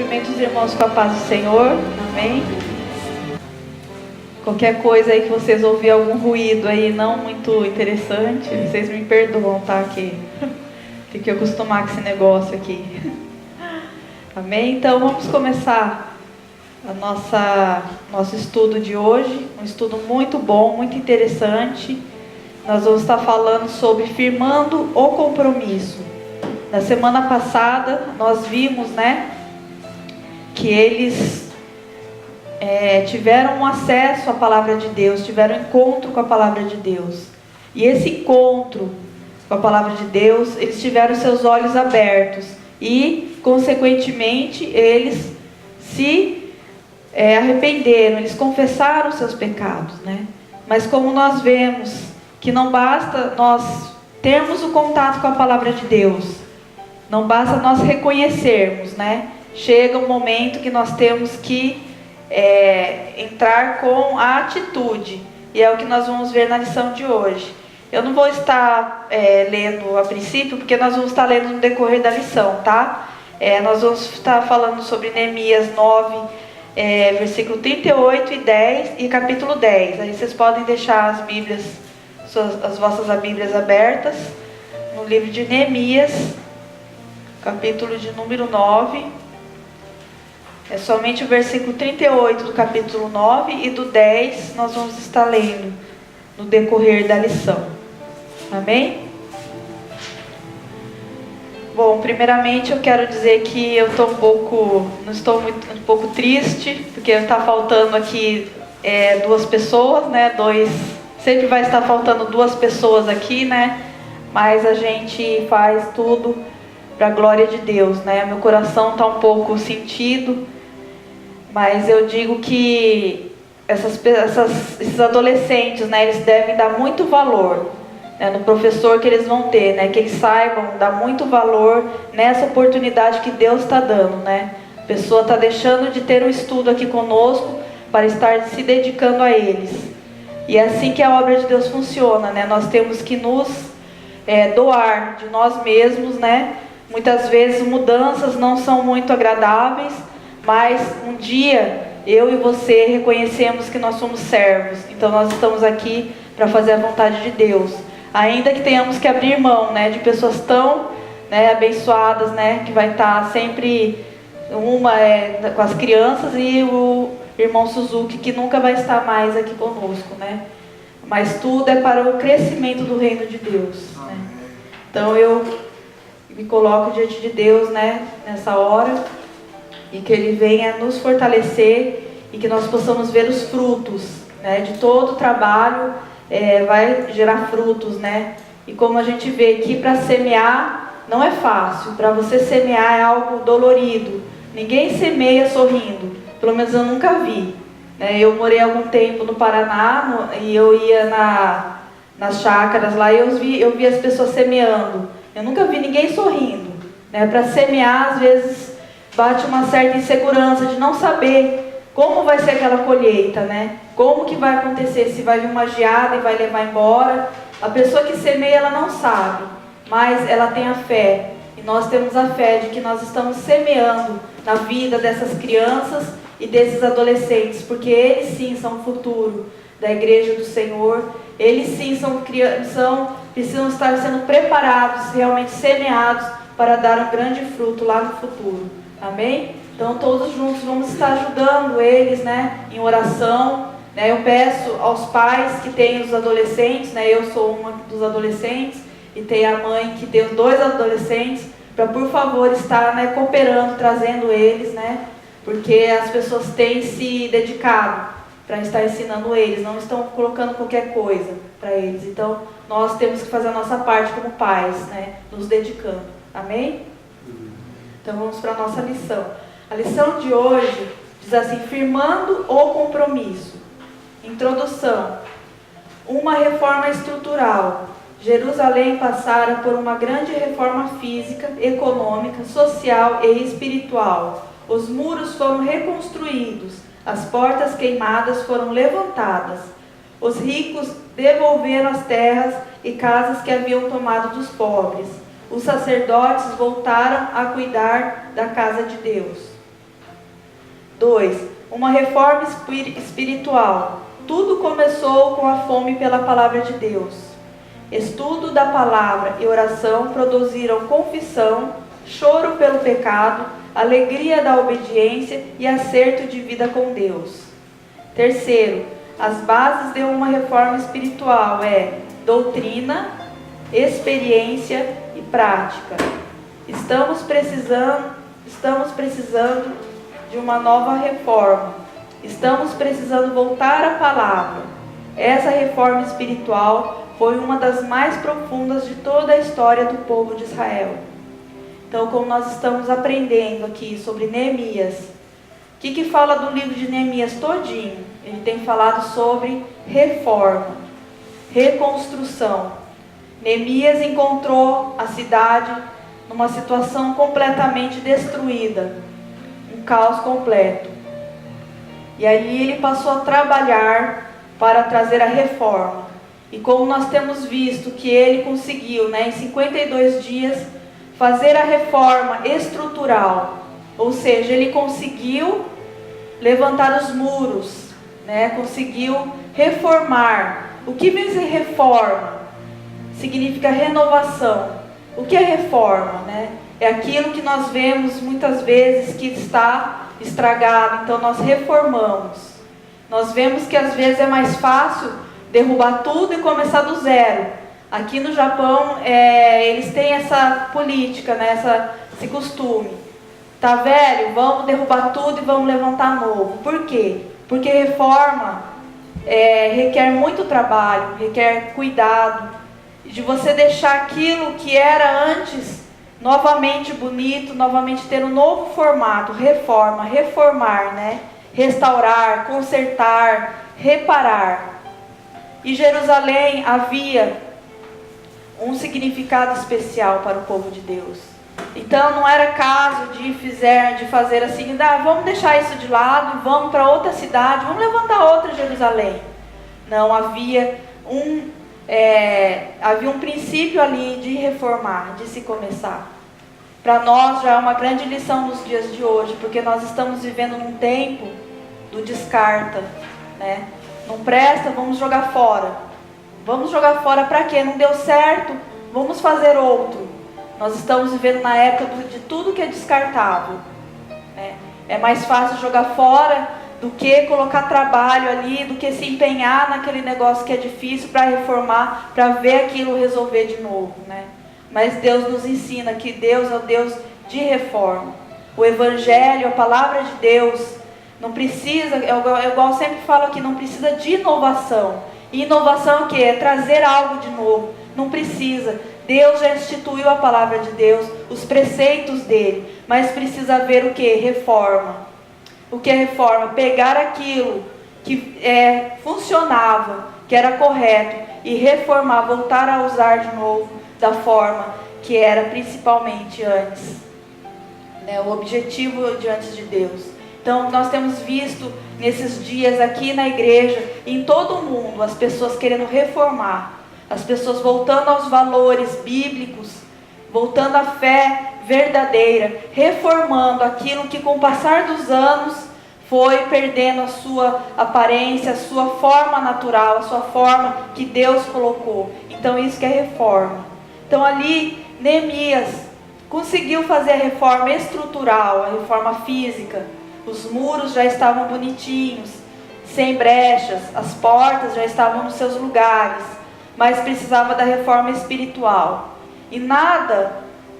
Cumprimento os irmãos com a paz do Senhor, amém? Qualquer coisa aí que vocês ouvirem algum ruído aí não muito interessante, vocês me perdoam, tá? Que tem que acostumar com esse negócio aqui. Amém? Então vamos começar nosso estudo de hoje, um estudo muito bom, muito interessante. Nós vamos estar falando sobre firmando o compromisso. Na semana passada nós vimos, que eles tiveram um acesso à palavra de Deus, tiveram um encontro com a palavra de Deus. E esse encontro com a palavra de Deus, eles tiveram seus olhos abertos e, consequentemente, eles se arrependeram, eles confessaram seus pecados, Mas como nós vemos que não basta nós termos o contato com a palavra de Deus, não basta nós reconhecermos, Chega um momento que nós temos que entrar com a atitude, e é o que nós vamos ver na lição de hoje. Eu não vou estar lendo a princípio, porque nós vamos estar lendo no decorrer da lição, tá? Nós vamos estar falando sobre Neemias 9, versículo 38 e 10 e capítulo 10. Aí vocês podem deixar as vossas Bíblias abertas no livro de Neemias, capítulo de número 9. É somente o versículo 38 do capítulo 9 e do 10 nós vamos estar lendo no decorrer da lição. Amém? Bom, primeiramente eu quero dizer que eu estou um pouco triste, porque está faltando aqui duas pessoas, sempre vai estar faltando duas pessoas aqui, Mas a gente faz tudo para a glória de Deus, Meu coração está um pouco sentido, mas eu digo que esses adolescentes, eles devem dar muito valor, no professor que eles vão ter, que eles saibam dar muito valor nessa oportunidade que Deus está dando, A pessoa está deixando de ter um estudo aqui conosco para estar se dedicando a eles. E é assim que a obra de Deus funciona, Nós temos que nos doar de nós mesmos, Muitas vezes mudanças não são muito agradáveis, mas um dia eu e você reconhecemos que nós somos servos. Então nós estamos aqui para fazer a vontade de Deus. Ainda que tenhamos que abrir mão, de pessoas tão abençoadas, que vai estar sempre uma com as crianças e o irmão Suzuki, que nunca vai estar mais aqui conosco, Mas tudo é para o crescimento do reino de Deus, Então eu me coloco diante de Deus, nessa hora, e que Ele venha nos fortalecer e que nós possamos ver os frutos, de todo o trabalho, vai gerar frutos, E como a gente vê aqui, para semear não é fácil. Para você semear é algo dolorido. Ninguém semeia sorrindo, pelo menos eu nunca vi. Eu morei algum tempo no Paraná e eu ia nas chácaras lá e eu vi as pessoas semeando. Eu nunca vi ninguém sorrindo. Para semear, às vezes, bate uma certa insegurança de não saber como vai ser aquela colheita, Como que vai acontecer, se vai vir uma geada e vai levar embora. A pessoa que semeia, ela não sabe, mas ela tem a fé. E nós temos a fé de que nós estamos semeando na vida dessas crianças e desses adolescentes, porque eles sim são o futuro da igreja do Senhor. Eles sim precisam estar sendo preparados, realmente semeados, para dar um grande fruto lá no futuro. Amém? Então todos juntos vamos estar ajudando eles, em oração. Eu peço aos pais que têm os adolescentes, eu sou uma dos adolescentes, e tem a mãe que tem os dois adolescentes, para por favor estar cooperando, trazendo eles, porque as pessoas têm se dedicado para estar ensinando eles, não estão colocando qualquer coisa para eles. Então, nós temos que fazer a nossa parte como pais, nos dedicando. Amém? Então, vamos para a nossa lição. A lição de hoje diz assim: firmando o compromisso. Introdução. Uma reforma estrutural. Jerusalém passara por uma grande reforma física, econômica, social e espiritual. Os muros foram reconstruídos. As portas queimadas foram levantadas. Os ricos devolveram as terras e casas que haviam tomado dos pobres. Os sacerdotes voltaram a cuidar da casa de Deus. 2. Uma reforma espiritual. Tudo começou com a fome pela palavra de Deus. Estudo da palavra e oração produziram confissão, choro pelo pecado, alegria da obediência e acerto de vida com Deus. 3. As bases de uma reforma espiritual é doutrina, experiência e prática. Estamos precisando de uma nova reforma. Estamos precisando voltar à palavra. Essa reforma espiritual foi uma das mais profundas de toda a história do povo de Israel. Então, como nós estamos aprendendo aqui sobre Neemias, o que fala do livro de Neemias todinho? Ele tem falado sobre reforma, reconstrução. Neemias encontrou a cidade numa situação completamente destruída, um caos completo. E ali ele passou a trabalhar para trazer a reforma. E como nós temos visto que ele conseguiu, em 52 dias, fazer a reforma estrutural. Ou seja, ele conseguiu levantar os muros, conseguiu reformar. O que vem ser reforma? Significa renovação. O que é reforma? É aquilo que nós vemos muitas vezes que está estragado, então nós reformamos. Nós vemos que às vezes é mais fácil derrubar tudo e começar do zero. Aqui no Japão, eles têm essa política, esse costume. Tá velho? Vamos derrubar tudo e vamos levantar novo. Por quê? Porque reforma requer muito trabalho, requer cuidado, de você deixar aquilo que era antes novamente bonito, novamente ter um novo formato. Reforma, reformar, restaurar, consertar, reparar. E Jerusalém havia um significado especial para o povo de Deus. Então não era caso de fazer assim, vamos deixar isso de lado e vamos para outra cidade, vamos levantar outra Jerusalém. Não, havia um princípio ali de reformar, de se começar. Para nós já é uma grande lição nos dias de hoje, porque nós estamos vivendo num tempo do descarta, Não presta, vamos jogar fora. Vamos jogar fora para quê? Não deu certo, vamos fazer outro. Nós estamos vivendo na época de tudo que é descartável. É mais fácil jogar fora do que colocar trabalho ali, do que se empenhar naquele negócio que é difícil para reformar, para ver aquilo resolver de novo, Mas Deus nos ensina que Deus é o Deus de reforma. O Evangelho, a palavra de Deus, não precisa, igual eu sempre falo aqui, não precisa de inovação. E inovação é o quê? É trazer algo de novo. Não precisa. Deus já instituiu a palavra de Deus, os preceitos dele, mas precisa haver o quê? Reforma. O que é reforma? Pegar aquilo que funcionava, que era correto, e reformar, voltar a usar de novo da forma que era principalmente antes. O objetivo diante de Deus. Então nós temos visto nesses dias aqui na igreja, em todo o mundo, as pessoas querendo reformar. As pessoas voltando aos valores bíblicos, voltando à fé verdadeira, reformando aquilo que com o passar dos anos foi perdendo a sua aparência, a sua forma natural, a sua forma que Deus colocou. Então isso que é reforma. Então ali Neemias conseguiu fazer a reforma estrutural, a reforma física. Os muros já estavam bonitinhos, sem brechas, as portas já estavam nos seus lugares, mas precisava da reforma espiritual. E nada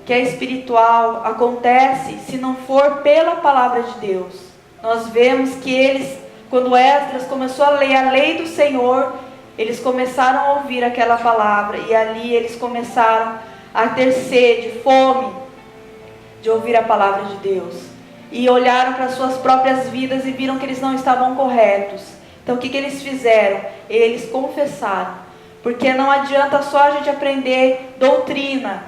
que é espiritual acontece se não for pela palavra de Deus. Nós vemos que eles, quando Esdras começou a ler a lei do Senhor, eles começaram a ouvir aquela palavra, e ali eles começaram a ter sede, fome de ouvir a palavra de Deus. E olharam para suas próprias vidas e viram que eles não estavam corretos. Então o que eles fizeram? Eles confessaram. Porque não adianta só a gente aprender doutrina,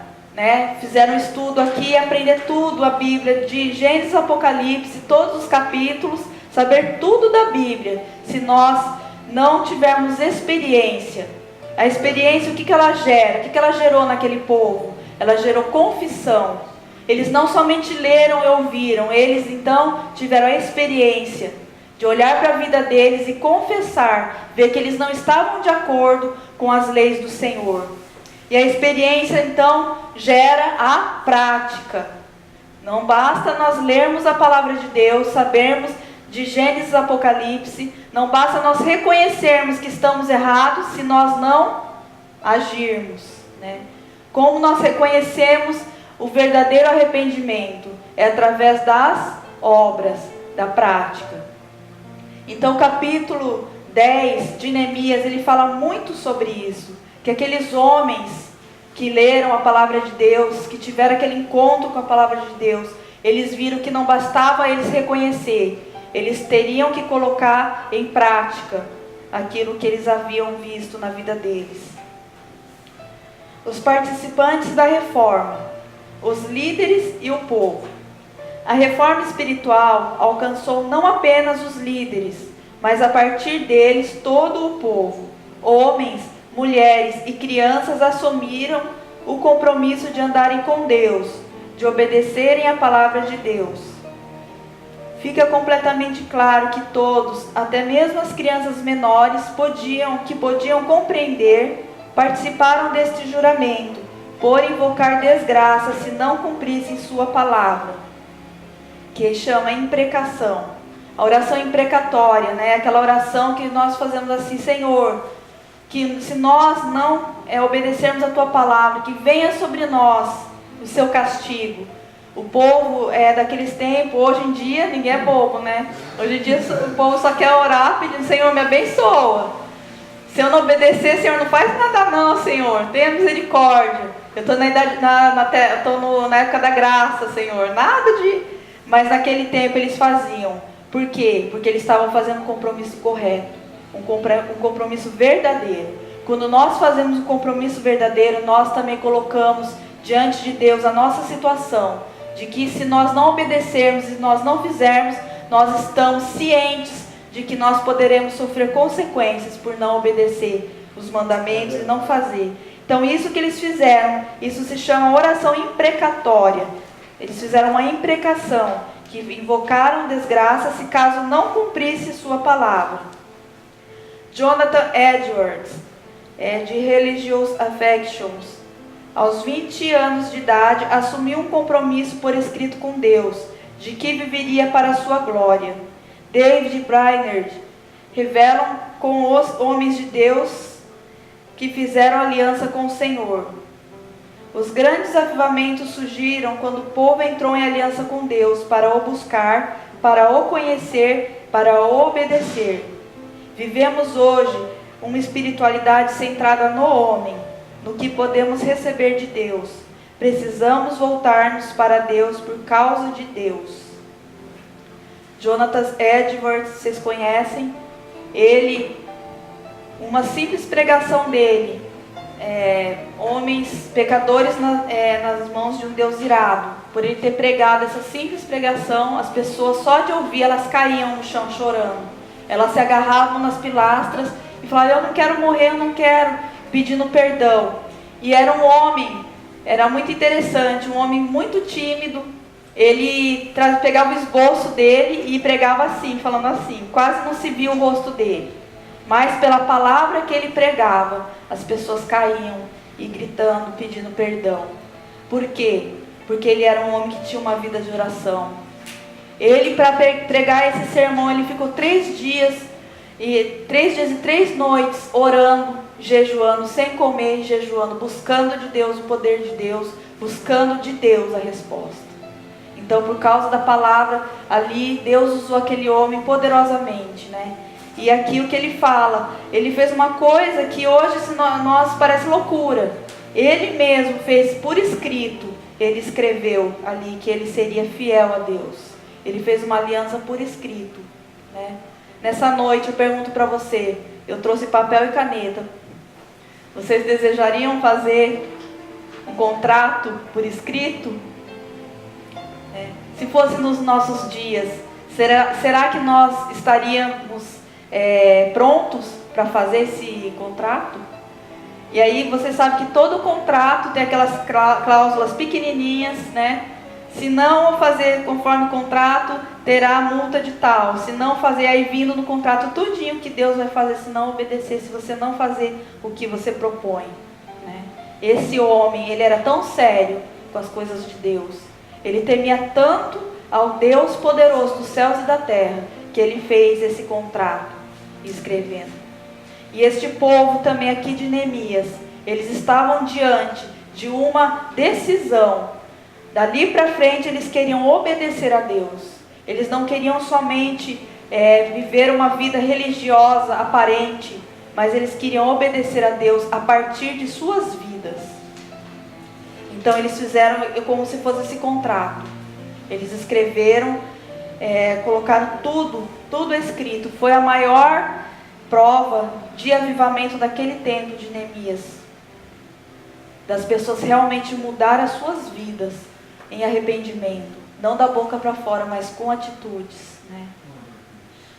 Fizeram um estudo aqui e aprender tudo, a Bíblia, de Gênesis a Apocalipse, todos os capítulos, saber tudo da Bíblia, se nós não tivermos experiência. A experiência, o que ela gera? O que ela gerou naquele povo? Ela gerou confissão. Eles não somente leram e ouviram, eles então tiveram a experiência de olhar para a vida deles e confessar, ver que eles não estavam de acordo com as leis do Senhor. E a experiência então gera a prática. Não basta nós lermos a palavra de Deus, sabermos de Gênesis a Apocalipse, não basta nós reconhecermos que estamos errados se nós não agirmos, né? Como nós reconhecemos o verdadeiro arrependimento? É através das obras, da prática. Então, o capítulo 10 de Neemias, ele fala muito sobre isso, que aqueles homens que leram a palavra de Deus, que tiveram aquele encontro com a palavra de Deus, eles viram que não bastava eles reconhecer, eles teriam que colocar em prática aquilo que eles haviam visto na vida deles. Os participantes da reforma, os líderes e o povo. A reforma espiritual alcançou não apenas os líderes, mas a partir deles todo o povo. Homens, mulheres e crianças assumiram o compromisso de andarem com Deus, de obedecerem a palavra de Deus. Fica completamente claro que todos, até mesmo as crianças menores, podiam compreender, participaram deste juramento, por invocar desgraça se não cumprissem sua palavra, que chama imprecação. A oração imprecatória, né? Aquela oração que nós fazemos assim: Senhor, que se nós não obedecermos a tua palavra, que venha sobre nós o seu castigo. O povo daqueles tempos, hoje em dia, ninguém é bobo, né? Hoje em dia o povo só quer orar pedindo: Senhor, me abençoa. Se eu não obedecer, Senhor, não faz nada não, Senhor. Tenha misericórdia. Eu estou na época da graça, Senhor. Nada de... Mas naquele tempo eles faziam. Por quê? Porque eles estavam fazendo um compromisso correto. Um compromisso verdadeiro. Quando nós fazemos um compromisso verdadeiro, nós também colocamos diante de Deus a nossa situação. De que se nós não obedecermos e nós não fizermos, nós estamos cientes de que nós poderemos sofrer consequências por não obedecer os mandamentos e não fazer. Então isso que eles fizeram, isso se chama oração imprecatória. Eles fizeram uma imprecação, que invocaram desgraça se caso não cumprisse sua palavra. Jonathan Edwards, de Religious Affections, aos 20 anos de idade, assumiu um compromisso por escrito com Deus, de que viveria para a sua glória. David Brainerd revelam com os homens de Deus que fizeram aliança com o Senhor. Os grandes avivamentos surgiram quando o povo entrou em aliança com Deus para o buscar, para o conhecer, para o obedecer. Vivemos hoje uma espiritualidade centrada no homem, no que podemos receber de Deus. Precisamos voltar-nos para Deus por causa de Deus. Jonathan Edwards, vocês conhecem? Ele, uma simples pregação dele, homens pecadores nas mãos de um Deus irado. Por ele ter pregado essa simples pregação, as pessoas só de ouvir, elas caíam no chão chorando. Elas se agarravam nas pilastras e falavam: eu não quero morrer, eu não quero, pedindo perdão. E era um homem, era muito interessante, um homem muito tímido. Ele pegava o esboço dele e pregava assim, falando assim, quase não se via o rosto dele. Mas pela palavra que ele pregava, as pessoas caíam e gritando, pedindo perdão. Por quê? Porque ele era um homem que tinha uma vida de oração. Ele, para pregar esse sermão, ele ficou 3 dias e 3 noites orando, jejuando, sem comer e jejuando, buscando de Deus o poder de Deus, buscando de Deus a resposta. Então, por causa da palavra, ali Deus usou aquele homem poderosamente, né? E aqui o que ele fala, ele fez uma coisa que hoje se nós parece loucura. Ele mesmo fez por escrito, ele escreveu ali que ele seria fiel a Deus. Ele fez uma aliança por escrito, né? Nessa noite eu pergunto para você, eu trouxe papel e caneta. Vocês desejariam fazer um contrato por escrito? Se fosse nos nossos dias, será que nós estaríamos prontos para fazer esse contrato? E aí você sabe que todo contrato tem aquelas cláusulas pequenininhas, né? Se não fazer conforme o contrato, terá a multa de tal. Se não fazer, aí vindo no contrato tudinho que Deus vai fazer se não obedecer, se você não fazer o que você propõe, né? Esse homem, ele era tão sério com as coisas de Deus. Ele temia tanto ao Deus poderoso dos céus e da terra, que ele fez esse contrato, escrevendo. E este povo também aqui de Neemias, eles estavam diante de uma decisão. Dali para frente eles queriam obedecer a Deus. Eles não queriam somente viver uma vida religiosa aparente, mas eles queriam obedecer a Deus a partir de suas vidas. Então eles fizeram como se fosse esse contrato. Eles escreveram, colocaram tudo escrito. Foi a maior prova de avivamento daquele tempo de Neemias. Das pessoas realmente mudar as suas vidas em arrependimento. Não da boca para fora, mas com atitudes, né?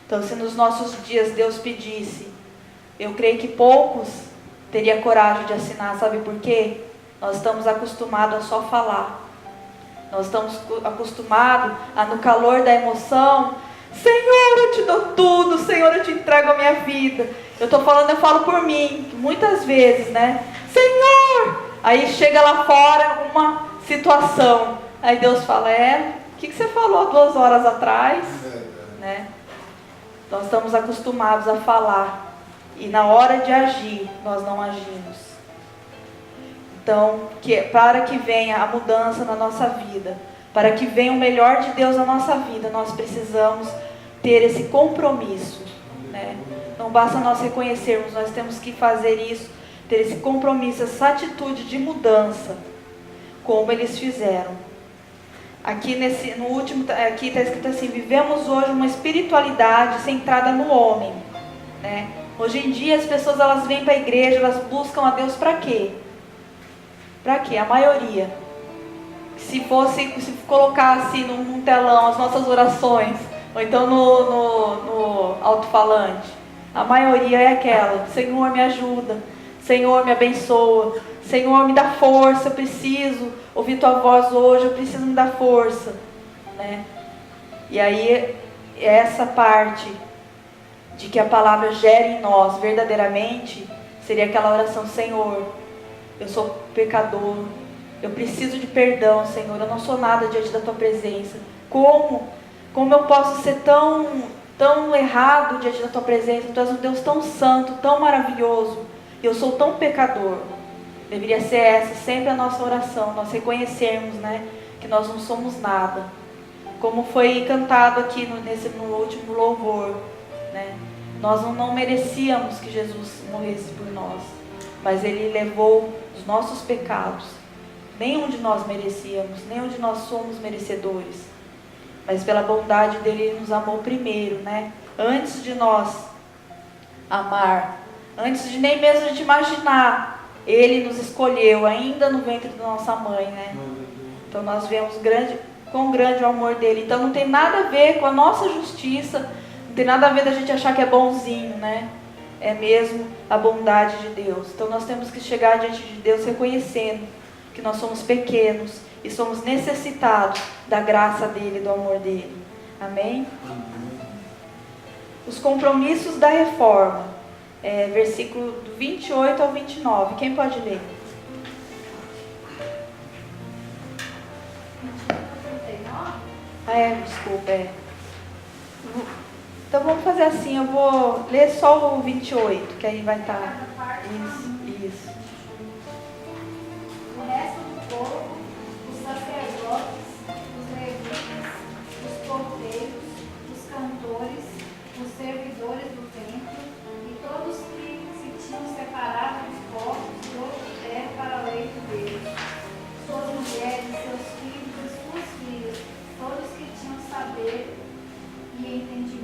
Então, se nos nossos dias Deus pedisse, eu creio que poucos teriam coragem de assinar. Sabe por quê? Nós estamos acostumados a só falar. Nós estamos acostumados a, no calor da emoção, Senhor, eu te dou tudo, Senhor, eu te entrego a minha vida. Eu falo por mim, muitas vezes, né? Senhor! Aí chega lá fora uma situação. Aí Deus fala, o que você falou 2 horas atrás? Né? Nós estamos acostumados a falar. E na hora de agir, nós não agimos. Então, para que venha a mudança na nossa vida, para que venha o melhor de Deus na nossa vida, nós precisamos ter esse compromisso, né? Não basta nós reconhecermos, nós temos que fazer isso, ter esse compromisso, essa atitude de mudança, como eles fizeram. Aqui no último, aqui está escrito assim: vivemos hoje uma espiritualidade centrada no homem, né? Hoje em dia as pessoas elas vêm para a igreja, elas buscam a Deus para quê? Para quê? A maioria. Se colocasse num telão as nossas orações, ou então no alto-falante, a maioria é aquela: Senhor, me ajuda, Senhor, me abençoa, Senhor, me dá força, eu preciso ouvir tua voz hoje, eu preciso me dar força, né? E aí, essa parte de que a palavra gera em nós verdadeiramente, seria aquela oração: Senhor, eu sou pecador, eu preciso de perdão, Senhor, eu não sou nada diante da tua presença. Como eu posso ser tão errado diante da tua presença? Tu és um Deus tão santo, tão maravilhoso, e eu sou tão pecador. Deveria ser essa sempre a nossa oração, nós reconhecermos, né, que nós não somos nada. Como foi cantado aqui no último louvor, né? Nós não merecíamos que Jesus morresse por nós, mas Ele levou os nossos pecados. Nenhum de nós merecíamos, nenhum de nós somos merecedores. Mas pela bondade dEle, Ele nos amou primeiro, né? Antes de nós amar, antes de nem mesmo a gente imaginar, Ele nos escolheu ainda no ventre da nossa mãe, né? Então nós vemos quão grande é o amor dEle. Então não tem nada a ver com a nossa justiça, não tem nada a ver da gente achar que é bonzinho, né? É mesmo a bondade de Deus. Então nós temos que chegar diante de Deus reconhecendo que nós somos pequenos e somos necessitados da graça dEle, do amor dEle. Amém? Os compromissos da reforma. Versículo do 28 ao 29. Quem pode ler? Desculpa. Então vamos fazer assim, eu vou ler só o 28, que aí vai estar. Isso. O resto do povo, os sacerdotes, os levitas, os porteiros, os cantores, os servidores do templo e todos que se tinham separado dos povos de outra terra para a lei de Deus, suas mulheres, seus filhos e suas filhas, todos que tinham saber e entendimento.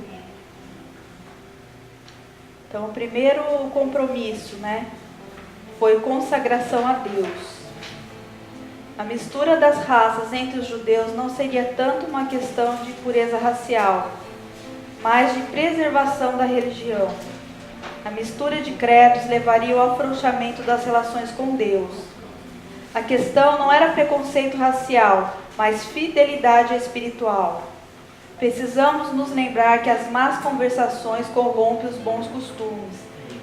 Então, o primeiro compromisso, né, foi consagração a Deus. A mistura das raças entre os judeus não seria tanto uma questão de pureza racial, mas de preservação da religião. A mistura de credos levaria ao afrouxamento das relações com Deus. A questão não era preconceito racial, mas fidelidade espiritual. Precisamos nos lembrar que as más conversações corrompem os bons costumes.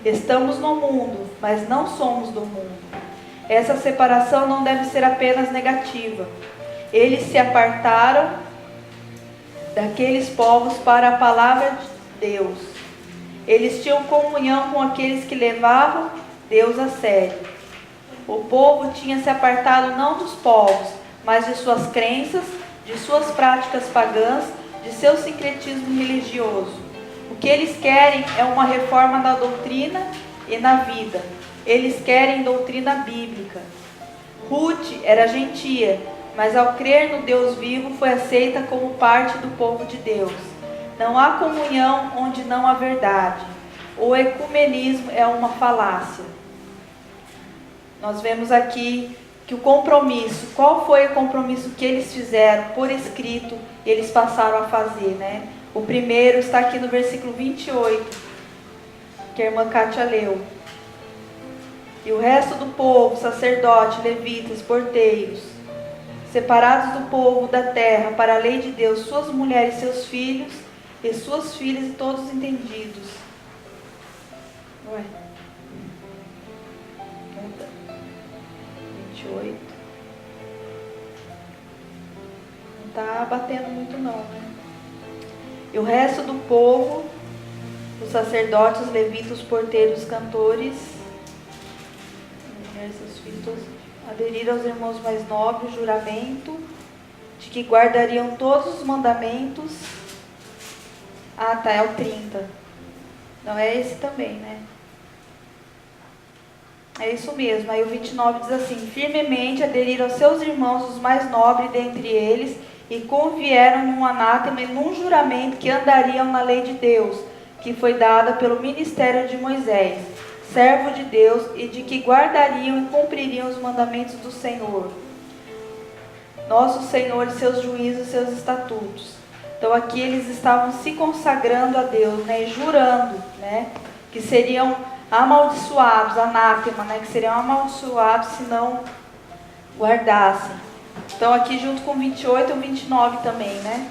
Estamos no mundo, mas não somos do mundo. Essa separação não deve ser apenas negativa. Eles se apartaram daqueles povos para a palavra de Deus. Eles tinham comunhão com aqueles que levavam Deus a sério. O povo tinha se apartado não dos povos, mas de suas crenças, de suas práticas pagãs, de seu sincretismo religioso. O que eles querem é uma reforma na doutrina e na vida. Eles querem doutrina bíblica. Ruth era gentia, mas ao crer no Deus vivo foi aceita como parte do povo de Deus. Não há comunhão onde não há verdade. O ecumenismo é uma falácia. Nós vemos aqui que o compromisso, qual foi o compromisso que eles fizeram por escrito, eles passaram a fazer, né? O primeiro está aqui no versículo 28, que a irmã Kátia leu. E o resto do povo, sacerdotes, levitas, porteiros, separados do povo da terra para a lei de Deus, suas mulheres, seus filhos e suas filhas e todos os entendidos. Ué. Muda. 28. Não está batendo muito não, né? E o resto do povo, os sacerdotes, os levitas, os porteiros, os cantores, seus filhos, aderiram aos irmãos mais nobres, juramento de que guardariam todos os mandamentos. Ah, tá, é o 30. Não, é esse também, né? É isso mesmo. Aí o 29 diz assim: firmemente aderiram aos seus irmãos, os mais nobres dentre eles, e convieram num anátema e num juramento que andariam na lei de Deus, que foi dada pelo ministério de Moisés, servo de Deus, e de que guardariam e cumpririam os mandamentos do Senhor, nosso Senhor, e seus juízos e seus estatutos. Então aqui eles estavam se consagrando a Deus, né, e jurando, né, que seriam amaldiçoados, anátema, né, que seriam amaldiçoados se não guardassem. Então aqui junto com 28 e 29 também, né.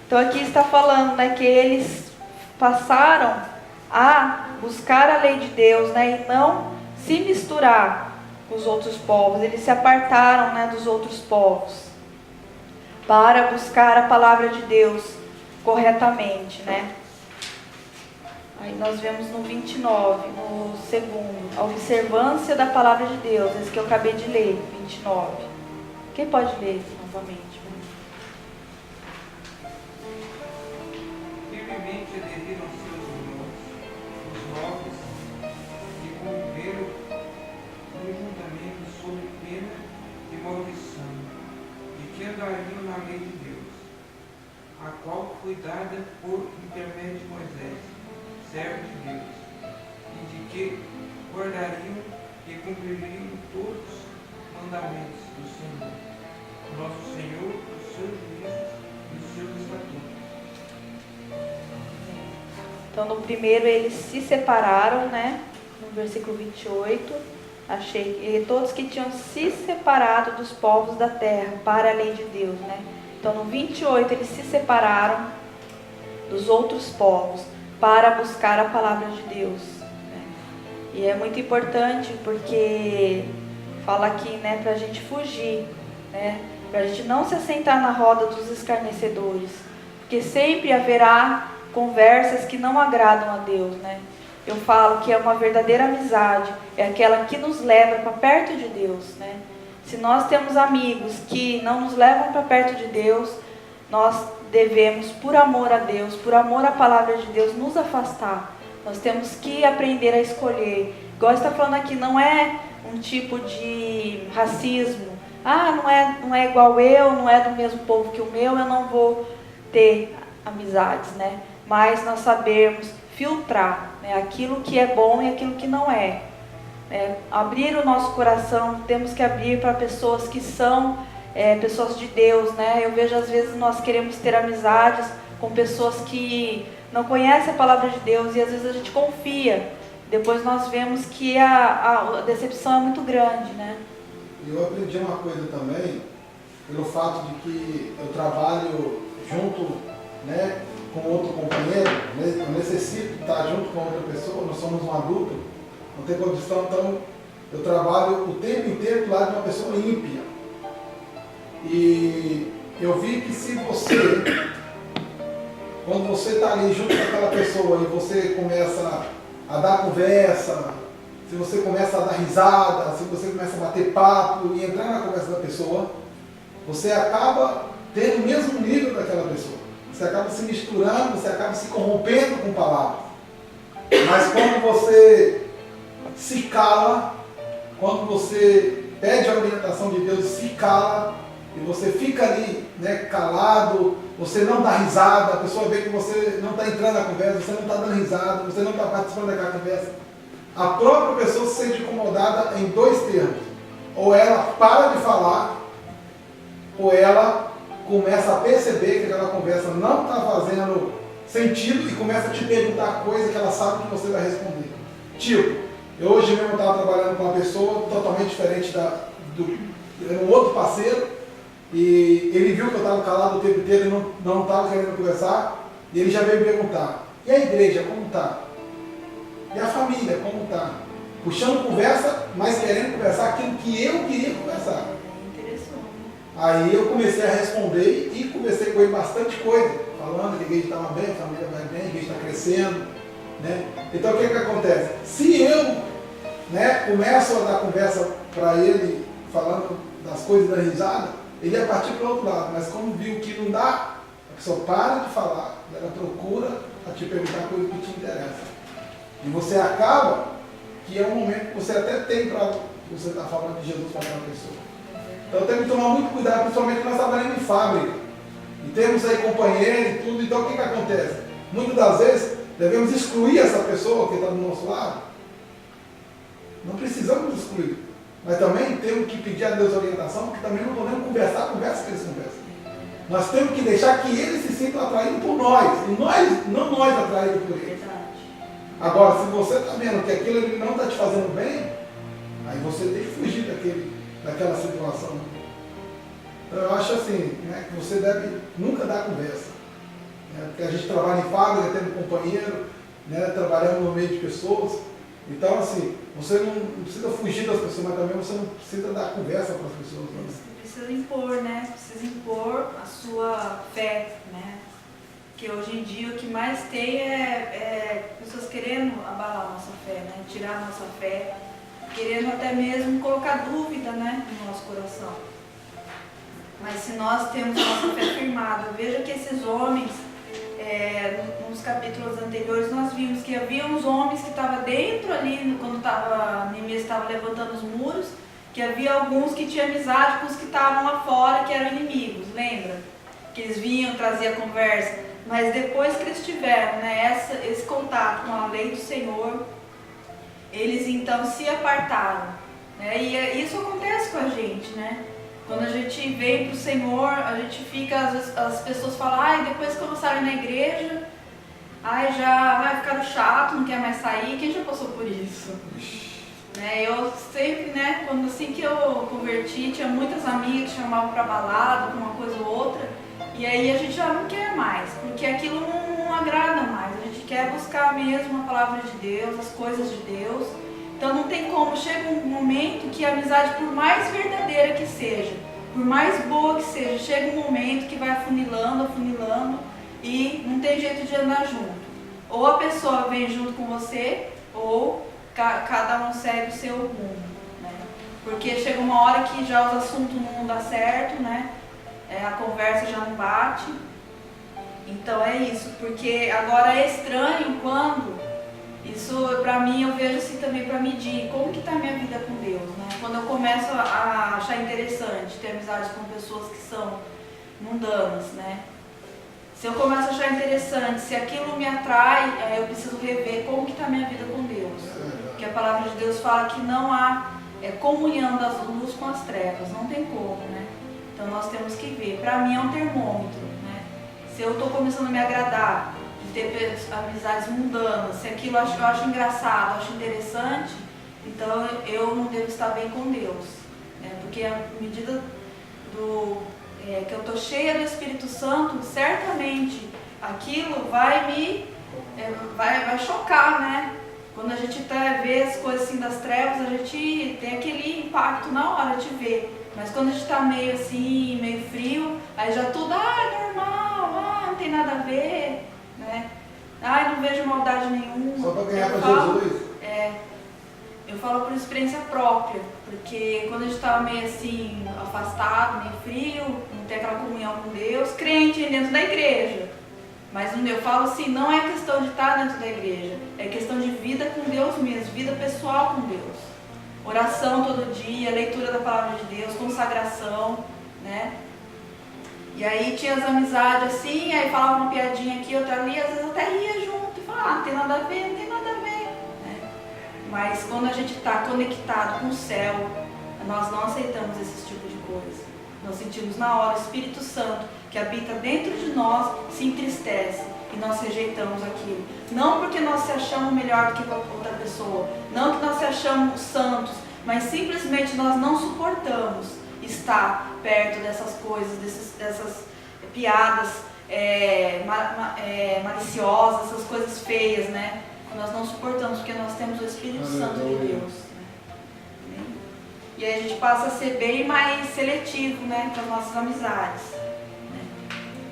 Então aqui está falando, né, que eles passaram a buscar a lei de Deus, né, e não se misturar com os outros povos. Eles se apartaram, né, dos outros povos para buscar a palavra de Deus corretamente, né. Aí nós vemos no 29, no segundo, a observância da palavra de Deus, esse que eu acabei de ler, 29. Quem pode ler novamente? Firmemente aderiram seus irmãos, os nobres, e conviveram no juntamento sob pena de maldição, de que andariam na lei de Deus, a qual foi dada por intermédio de Moisés, servo de Deus, e de que guardariam e cumpririam todos os mandamentos do Senhor, nosso Senhor, os seus juízos e os seus estatutos. Então no primeiro eles se separaram, né? No versículo 28, achei que todos que tinham se separado dos povos da terra para a lei de Deus, né? Então no 28 eles se separaram dos outros povos para buscar a palavra de Deus, né? E é muito importante porque fala aqui, né, para a gente fugir, né, para a gente não se assentar na roda dos escarnecedores, porque sempre haverá conversas que não agradam a Deus, né. Eu falo que é uma verdadeira amizade, é aquela que nos leva para perto de Deus, né. Se nós temos amigos que não nos levam para perto de Deus, nós devemos, por amor a Deus, por amor à palavra de Deus, nos afastar. Nós temos que aprender a escolher. Igual está falando aqui, não é um tipo de racismo. Ah, não é igual eu, não é do mesmo povo que o meu, eu não vou ter amizades, né? Mas nós sabemos filtrar, né, aquilo que é bom e aquilo que não é. Abrir o nosso coração, temos que abrir para pessoas que são pessoas de Deus, né? Eu vejo às vezes nós queremos ter amizades com pessoas que não conhecem a palavra de Deus e às vezes a gente confia. Depois nós vemos que a decepção é muito grande, né? Eu aprendi uma coisa também, pelo fato de que eu trabalho junto, né, com outro companheiro, né, eu necessito estar junto com outra pessoa, nós somos um adulto, não tem condição, então eu trabalho o tempo inteiro do lado de uma pessoa ímpia. E eu vi que se você, quando você está ali junto com aquela pessoa e você começa a dar conversa, se você começa a dar risada, se você começa a bater papo e entrar na conversa da pessoa, você acaba tendo o mesmo nível daquela pessoa. Você acaba se misturando, você acaba se corrompendo com palavras. Mas quando você se cala, quando você pede a orientação de Deus, se cala, e você fica ali, né, calado, você não dá risada, a pessoa vê que você não está entrando na conversa, você não está dando risada, você não está participando daquela conversa. A própria pessoa se sente incomodada em dois termos. Ou ela para de falar, ou ela começa a perceber que aquela conversa não está fazendo sentido e começa a te perguntar coisas que ela sabe que você vai responder. Tipo, eu hoje mesmo estava trabalhando com uma pessoa totalmente diferente era um outro parceiro, e ele viu que eu estava calado o tempo inteiro e não estava querendo conversar, e ele já veio me perguntar: e a igreja, como está? E a família, como está? Puxando conversa, mas querendo conversar aquilo que eu queria conversar. Aí eu comecei a responder e conversei com ele bastante coisa, falando que a igreja estava bem, a família vai bem, a igreja está crescendo, né? Então o que acontece? Se eu, né, começo a dar conversa para ele, falando das coisas da risada, ele ia partir para o outro lado, mas como viu que não dá, a pessoa para de falar, ela procura a te perguntar coisas que te interessam. E você acaba, que é um momento que você até tem para você estar falando de Jesus para aquela pessoa. Então temos que tomar muito cuidado, principalmente nós trabalhamos em fábrica. E temos aí companheiros e tudo, então o que acontece? Muitas das vezes devemos excluir essa pessoa que está do nosso lado. Não precisamos excluir. Mas também temos que pedir a Deus orientação, porque também não podemos conversar a conversa que eles conversam. Nós temos que deixar que eles se sintam atraídos por nós, e não nós atraídos por eles. Agora, se você está vendo que aquilo ali não está te fazendo bem, aí você tem que fugir daquela situação. Então eu acho assim, né, que você deve nunca dar conversa. Né, porque a gente trabalha em fábrica, tendo companheiro, né, trabalhando no meio de pessoas. Então assim, você não precisa fugir das pessoas, mas também você não precisa dar conversa para as pessoas. Né? Você precisa impor, né? Precisa impor a sua fé, né? Porque hoje em dia o que mais tem é pessoas querendo abalar a nossa fé, né? Tirar a nossa fé, querendo até mesmo colocar dúvida, né, no nosso coração. Mas se nós temos a nossa fé firmada, veja que esses homens, nos capítulos anteriores, nós vimos que havia uns homens que estavam dentro ali, quando Neemias estava levantando os muros, que havia alguns que tinham amizade com os que estavam lá fora, que eram inimigos, lembra? Que eles vinham, traziam conversa. Mas depois que eles tiveram, né, esse contato com a lei do Senhor, eles então se apartaram, né? E isso acontece com a gente, né? Quando a gente vem para o Senhor, a gente fica, às vezes as pessoas falam: depois que começaram na igreja, já vai ficar chato, não quer mais sair. Quem já passou por isso? Né? Eu sempre, né, quando assim que eu converti, tinha muitas amigas que chamavam para balada, para uma coisa ou outra, e aí a gente já não quer mais, porque aquilo não agrada mais. A gente quer buscar mesmo a palavra de Deus, as coisas de Deus. Então não tem como, chega um momento que a amizade, por mais verdadeira que seja, por mais boa que seja, chega um momento que vai afunilando e não tem jeito de andar junto. Ou a pessoa vem junto com você, ou cada um segue o seu rumo, né? Porque chega uma hora que já os assuntos não dão certo, né? A conversa já não bate. Então é isso, porque agora é estranho quando... Isso, para mim, eu vejo assim também para medir como que está a minha vida com Deus, né? Quando eu começo a achar interessante ter amizades com pessoas que são mundanas, né? Se eu começo a achar interessante, se aquilo me atrai, eu preciso rever como que está a minha vida com Deus. Porque a palavra de Deus fala que não há comunhão das luzes com as trevas, não tem como, né? Então nós temos que ver. Para mim é um termômetro, né? Se eu estou começando a me agradar ter amizades mundanas, se aquilo eu acho engraçado, acho interessante, então eu não devo estar bem com Deus, né? Porque à medida que eu estou cheia do Espírito Santo, certamente aquilo vai vai chocar, né? Quando a gente vê as coisas assim das trevas, a gente tem aquele impacto na hora de ver. Mas quando a gente está meio assim, meio frio, aí já tudo, é normal, não tem nada a ver, né? Não vejo maldade nenhuma. Só para ganhar para Jesus. Eu falo por experiência própria, porque quando a gente estava meio assim, afastado, meio frio, não tem aquela comunhão com Deus, crente dentro da igreja. Mas eu falo assim, não é questão de estar dentro da igreja, é questão de vida com Deus mesmo, vida pessoal com Deus. Oração todo dia, leitura da palavra de Deus, consagração, né? E aí tinha as amizades assim, aí falava uma piadinha aqui, outra ali, às vezes até ria junto e falava, não tem nada a ver, não tem nada a ver, né? Mas quando a gente está conectado com o céu, nós não aceitamos esse tipo de coisa. Nós sentimos na hora o Espírito Santo que habita dentro de nós, se entristece e nós rejeitamos aquilo. Não porque nós se achamos melhor do que outra pessoa, não que nós se achamos santos, mas simplesmente nós não suportamos estar perto dessas coisas, dessas piadas maliciosas, essas coisas feias, né? Nós não suportamos porque nós temos o Espírito Santo de Deus. Né? E aí a gente passa a ser bem mais seletivo, né, com as nossas amizades.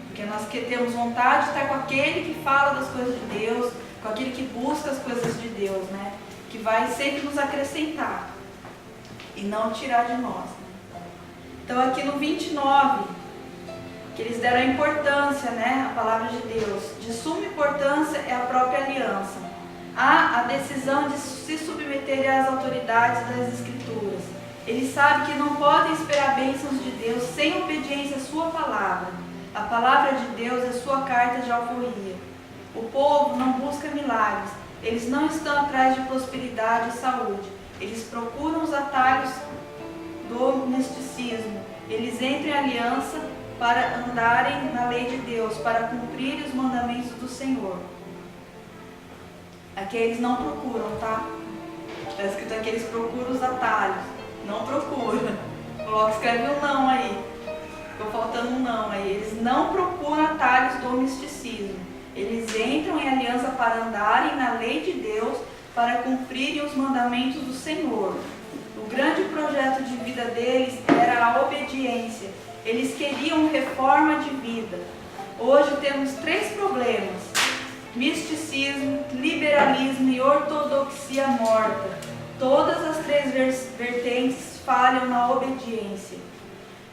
Porque nós temos vontade de estar com aquele que fala das coisas de Deus, com aquele que busca as coisas de Deus, né? Que vai sempre nos acrescentar e não tirar de nós. Né? Então aqui no 29, que eles deram a importância, né? A palavra de Deus. De suma importância é a própria aliança. Há a decisão de se submeter às autoridades das Escrituras. Eles sabem que não podem esperar bênçãos de Deus sem obediência à sua palavra. A palavra de Deus é sua carta de alforria. O povo não busca milagres. Eles não estão atrás de prosperidade e saúde. Eles procuram os atalhos do misticismo. Eles entram em aliança para andarem na lei de Deus, para cumprir os mandamentos do Senhor. Aqui eles não procuram, tá? Está escrito aqui, eles procuram os atalhos. Não procuram. Escreve um não aí. Ficou faltando um não aí. Eles não procuram atalhos do misticismo. Eles entram em aliança para andarem na lei de Deus, para cumprirem os mandamentos do Senhor. O grande projeto de vida deles era a obediência. Eles queriam reforma de vida. Hoje temos 3 problemas: misticismo, liberalismo e ortodoxia morta. Todas as 3 vertentes falham na obediência.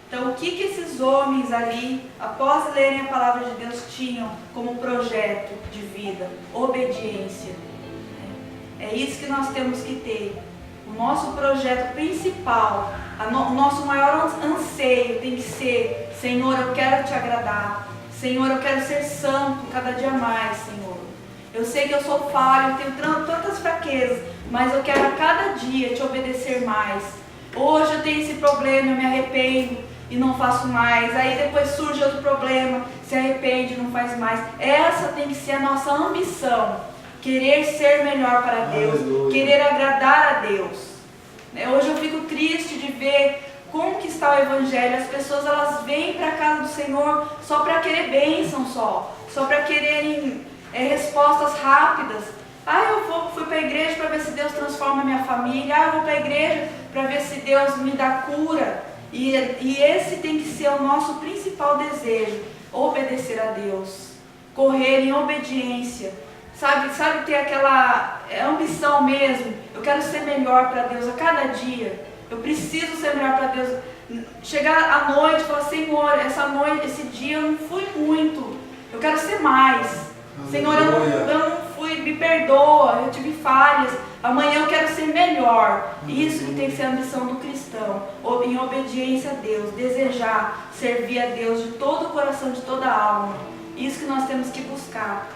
Então, o que esses homens ali, após lerem a palavra de Deus, tinham como projeto de vida? Obediência. É isso que nós temos que ter. O nosso projeto principal, o nosso maior anseio tem que ser: Senhor, eu quero te agradar. Senhor, eu quero ser santo cada dia mais, Senhor. Eu sei que eu sou falho, eu tenho tantas fraquezas, mas eu quero a cada dia te obedecer mais. Hoje eu tenho esse problema, eu me arrependo e não faço mais. Aí depois surge outro problema, se arrepende e não faz mais. Essa tem que ser a nossa ambição. Querer ser melhor para Deus, querer agradar a Deus. Hoje eu fico triste de ver como que está o Evangelho. As pessoas elas vêm para a casa do Senhor só para querer bênção, só para quererem respostas rápidas. Eu fui para a igreja para ver se Deus transforma a minha família. Eu vou para a igreja para ver se Deus me dá cura. E esse tem que ser o nosso principal desejo: obedecer a Deus, correr em obediência. Sabe, ter aquela ambição mesmo. Eu quero ser melhor para Deus a cada dia. Eu preciso ser melhor para Deus. Chegar à noite e falar: Senhor, essa noite, esse dia eu não fui muito. Eu quero ser mais. Senhor, eu não fui, me perdoa, eu tive falhas. Amanhã eu quero ser melhor. Isso que tem que ser a ambição do cristão. Em obediência a Deus, desejar servir a Deus de todo o coração, de toda a alma. Isso que nós temos que buscar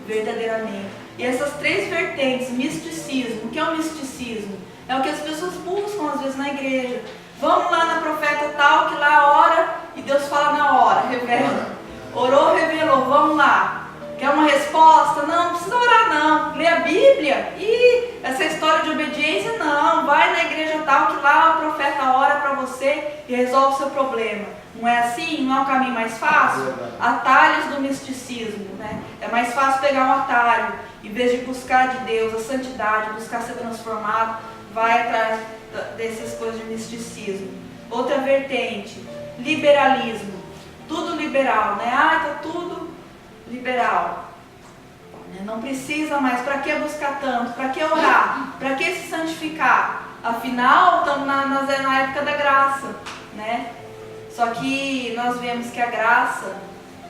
verdadeiramente. E essas 3 vertentes: misticismo. O que é o misticismo? É o que as pessoas buscam às vezes na igreja. Vamos lá na profeta tal, que lá ora e Deus fala na hora, revela. Orou, revelou, vamos lá. Quer uma resposta? Não precisa orar não. Lê a Bíblia. E essa história de obediência obediência não, vai na igreja tal que lá o profeta ora para você e resolve o seu problema. Não é assim? Não é um caminho mais fácil? Verdade. Atalhos do misticismo, né? É mais fácil pegar um atalho, em vez de buscar de Deus a santidade, buscar ser transformado, vai atrás dessas coisas de misticismo. Outra vertente, liberalismo. Tudo liberal, né? Tá tudo liberal. Não precisa mais, para que buscar tanto? Para que orar? Para que se santificar? Afinal, estamos na época da graça, né? Só que nós vemos que a graça,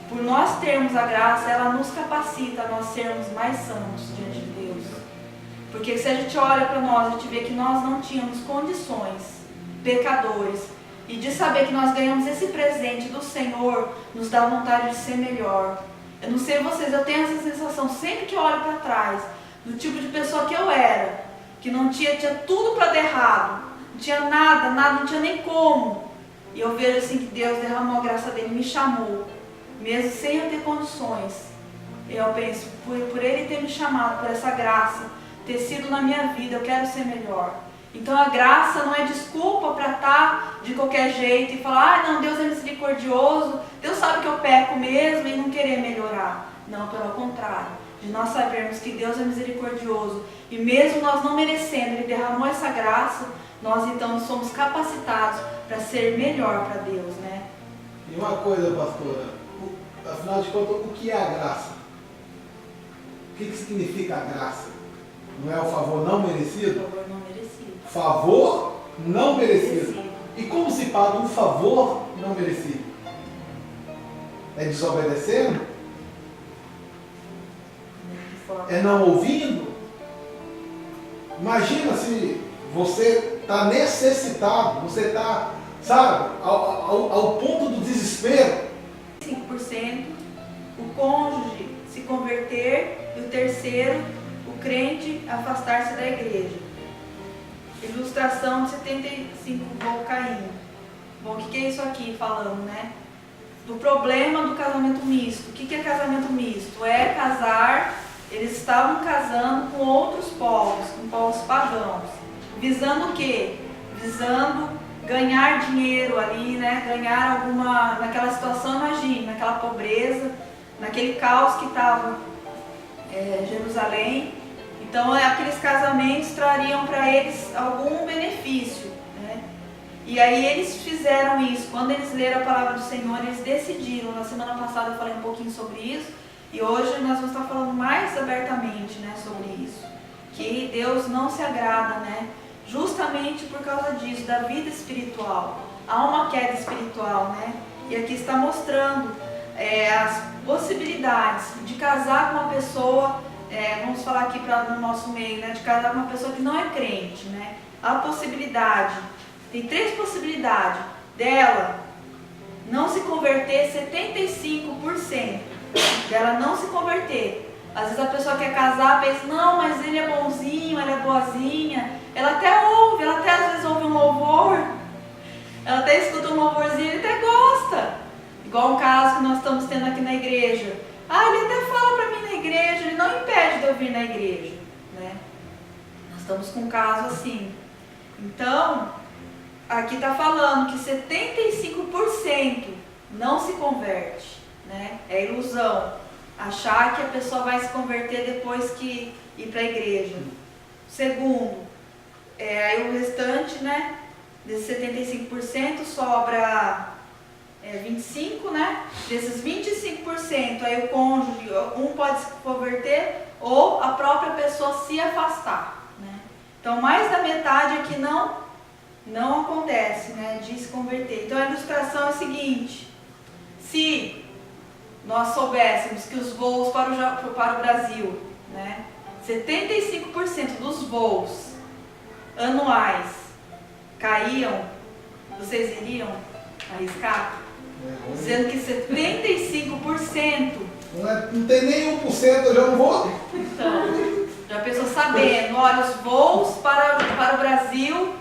por nós termos a graça, ela nos capacita a nós sermos mais santos diante de Deus. Porque se a gente olha para nós, a gente vê que nós não tínhamos condições, pecadores, e de saber que nós ganhamos esse presente do Senhor, nos dá vontade de ser melhor. Eu não sei vocês, eu tenho essa sensação sempre que eu olho para trás, do tipo de pessoa que eu era, que não tinha tudo para dar errado, não tinha nada, não tinha nem como. E eu vejo assim que Deus derramou a graça dele, me chamou, mesmo sem eu ter condições. E eu penso, por ele ter me chamado, por essa graça ter sido na minha vida, eu quero ser melhor. Então a graça não é desculpa para estar de qualquer jeito e falar, não, Deus é misericordioso, Deus sabe que eu peco mesmo e não querer melhorar. Não, pelo contrário, de nós sabermos que Deus é misericordioso e mesmo nós não merecendo, Ele derramou essa graça, nós então somos capacitados para ser melhor para Deus, né? E uma coisa, pastora, afinal de contas, o que é a graça? O que significa a graça? Não é o favor não merecido? Favor não merecido. Favor não merecido. Merecido. E como se paga um favor não merecido? É desobedecendo? É não ouvindo? Imagina se você está necessitado, você está, sabe, ao ponto do desespero. 5%, o cônjuge se converter e o terceiro, o crente afastar-se da igreja. Ilustração de 75 voo caindo. Bom, o que é isso aqui falando, né? Do problema do casamento misto. O que é casamento misto? É casar, eles estavam casando com outros povos, com povos pagãos. Visando o quê? Visando ganhar dinheiro ali, né? Ganhar alguma, naquela situação, imagine, naquela pobreza, naquele caos que estava Jerusalém. Então aqueles casamentos trariam para eles algum benefício, né? E aí eles fizeram isso. Quando eles leram a palavra do Senhor, eles decidiram. Na semana passada eu falei um pouquinho sobre isso. E hoje nós vamos estar falando mais abertamente, né, sobre isso. Que Deus não se agrada, né? Justamente por causa disso, da vida espiritual. Há uma queda espiritual, né? E aqui está mostrando as possibilidades de casar com uma pessoa, vamos falar aqui no nosso meio, né? De casar com uma pessoa que não é crente, né? A possibilidade, tem 3 possibilidades dela não se converter, 75% dela não se converter. Às vezes a pessoa quer casar, pensa, não, mas ele é bonzinho, ela é boazinha. Ela até ouve, ela até às vezes ouve um louvor, ela até escuta um louvorzinho, ele até gosta. Igual um caso que nós estamos tendo aqui na igreja. Ele até fala para mim na igreja, ele não impede de eu vir na igreja, né? Nós estamos com um caso assim. Então, aqui está falando que 75% não se converte, né? É ilusão. Achar que a pessoa vai se converter depois que ir para a igreja. Segundo, aí o restante, né? Desses 75% sobra 25%, né? Desses 25%, aí o cônjuge, um pode se converter ou a própria pessoa se afastar, né? Então mais da metade aqui não acontece, né? De se converter. Então a ilustração é a seguinte: se nós soubéssemos que os voos para o Brasil, né, 75% dos voos anuais caíam, vocês iriam arriscar? Dizendo que 75%. Não tem nem 1%, eu já não vou. Então, já pensou sabendo, olha, os voos para o Brasil,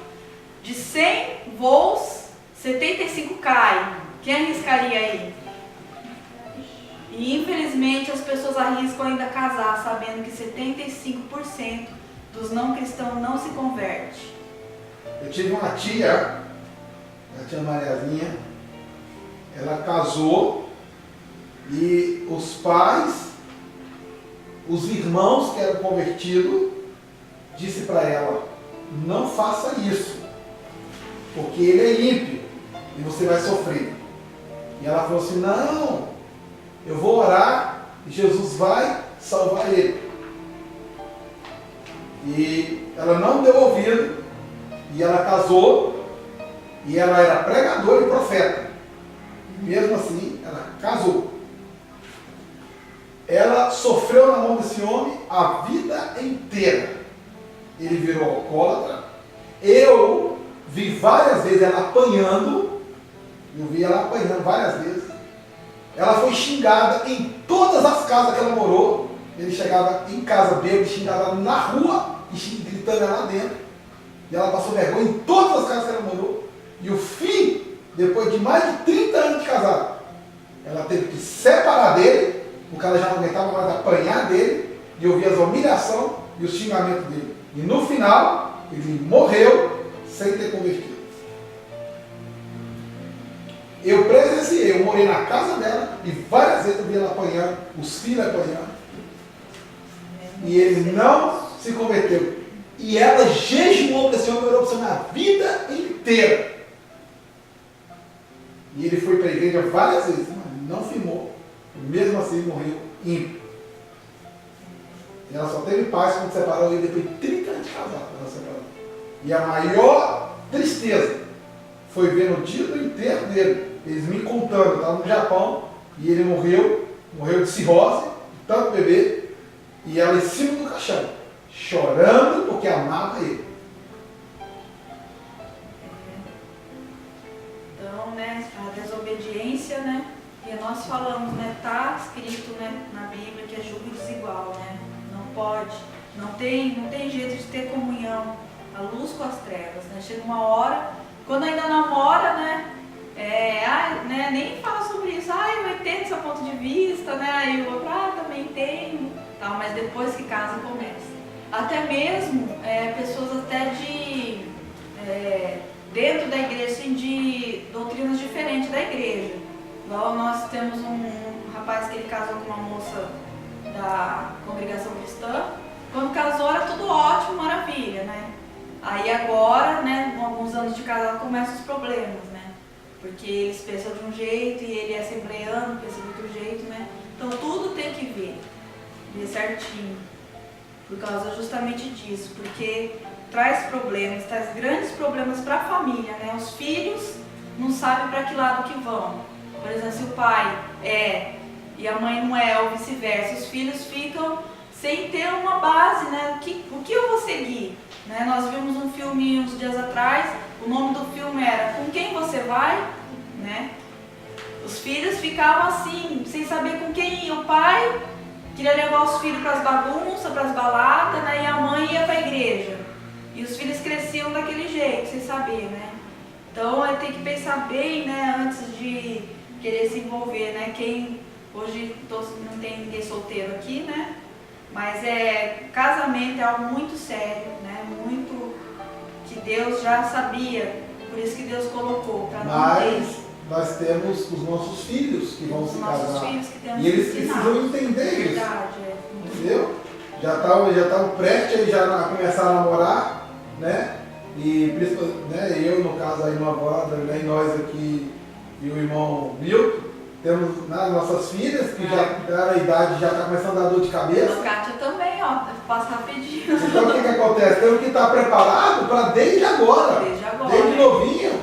de 100 voos, 75 caem. Quem arriscaria aí? E infelizmente as pessoas arriscam ainda casar, sabendo que 75% dos não cristãos não se converte. Eu tive uma tia, a tia Mariazinha, ela casou e os pais, os irmãos que eram convertidos, disse para ela: não faça isso, porque ele é ímpio e você vai sofrer. E ela falou assim: não, eu vou orar e Jesus vai salvar ele. E ela não deu ouvido, e ela casou, e ela era pregadora e profeta. Mesmo assim, ela casou. Ela sofreu na mão desse homem a vida inteira. Ele virou alcoólatra. Eu vi várias vezes ela apanhando. Eu vi ela apanhando várias vezes. Ela foi xingada em todas as casas que ela morou. Ele chegava em casa bêbado, xingava na rua e gritando ela lá dentro. E ela passou vergonha em todas as casas que ela morou. E o fim, depois de mais de 30 anos de casado, ela teve que separar dele, porque ela já não aguentava mais apanhar dele e ouvir as humilhações e os xingamentos dele. E no final, ele morreu sem ter convertido. Eu presenciei, eu morei na casa dela e várias vezes eu vi ela apanhando, os filhos apanhando. E ele não se converteu. E ela jejuou para esse homem, orou para esse homem a vida inteira. E ele foi para a igreja várias vezes, mas não firmou. E mesmo assim morreu ímpio. E ela só teve paz quando separou ele depois de 30 anos de casado. Ela separou. E a maior tristeza foi ver no dia do enterro dele, eles me contando, eu estava no Japão, e ele morreu de cirrose, de tanto beber, e ela em cima do caixão, chorando porque amava ele. Então, né, a desobediência, né, e nós falamos, né, tá escrito, né, na Bíblia que é julgo desigual, né, não pode, não tem jeito de ter comunhão, a luz com as trevas, né, chega uma hora, quando ainda namora, né, nem fala sobre isso, eu entendo seu ponto de vista, né, aí o outro, também tenho, tal, mas depois que casa começa. Até mesmo pessoas até de dentro da igreja, assim, de doutrinas diferentes da igreja. Igual nós temos um rapaz que ele casou com uma moça da congregação cristã. Quando casou era tudo ótimo, maravilha, né? Aí agora, né, com alguns anos de casado, começam os problemas, né? Porque eles pensam de um jeito e ele é assembleano, pensa de outro jeito, né? Então tudo tem que ver certinho. Por causa justamente disso, porque traz problemas, traz grandes problemas para a família, né? Os filhos não sabem para que lado que vão. Por exemplo, se o pai é e a mãe não é, ou vice-versa, os filhos ficam sem ter uma base, né? O que eu vou seguir? Né? Nós vimos um filme uns dias atrás, o nome do filme era Com Quem Você Vai? Né? Os filhos ficavam assim, sem saber com quem ia. O pai queria levar os filhos para as bagunças, para as baladas, né? E a mãe ia para a igreja. E os filhos cresciam daquele jeito, sem saber, né? Então, tem que pensar bem, né, antes de querer se envolver, né? Hoje não tem ninguém solteiro aqui, né? Mas casamento é algo muito sério, né? Muito que Deus já sabia, por isso que Deus colocou para nós. Nós temos os nossos filhos que vão se casar. Filhos que temos e eles que ensinar. precisam entender isso. Verdade, entendeu? Já estavam prestes a começar a namorar, né? E né, eu, no caso, a irmã Wanda, né, e nós aqui, e o irmão Milton, temos nossas filhas, que já na idade já está começando a dar dor de cabeça. A Kátia também, ó, passa rapidinho. Então o que acontece? Temos que estar preparado para desde agora, desde novinho,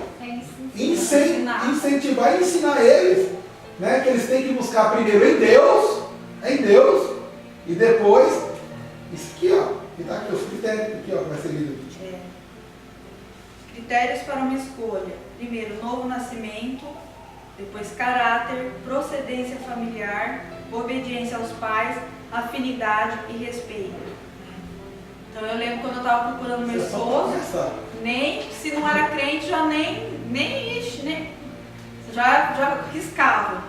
incentivar e ensinar eles, né, que eles têm que buscar primeiro em Deus, e depois, isso aqui, ó, que está aqui, os critérios, aqui, ó, que vai ser lido. Critérios para uma escolha: primeiro, novo nascimento, depois caráter, procedência familiar, obediência aos pais, afinidade e respeito. Então eu lembro quando eu estava procurando meu esposo, nem se não era crente, já riscava,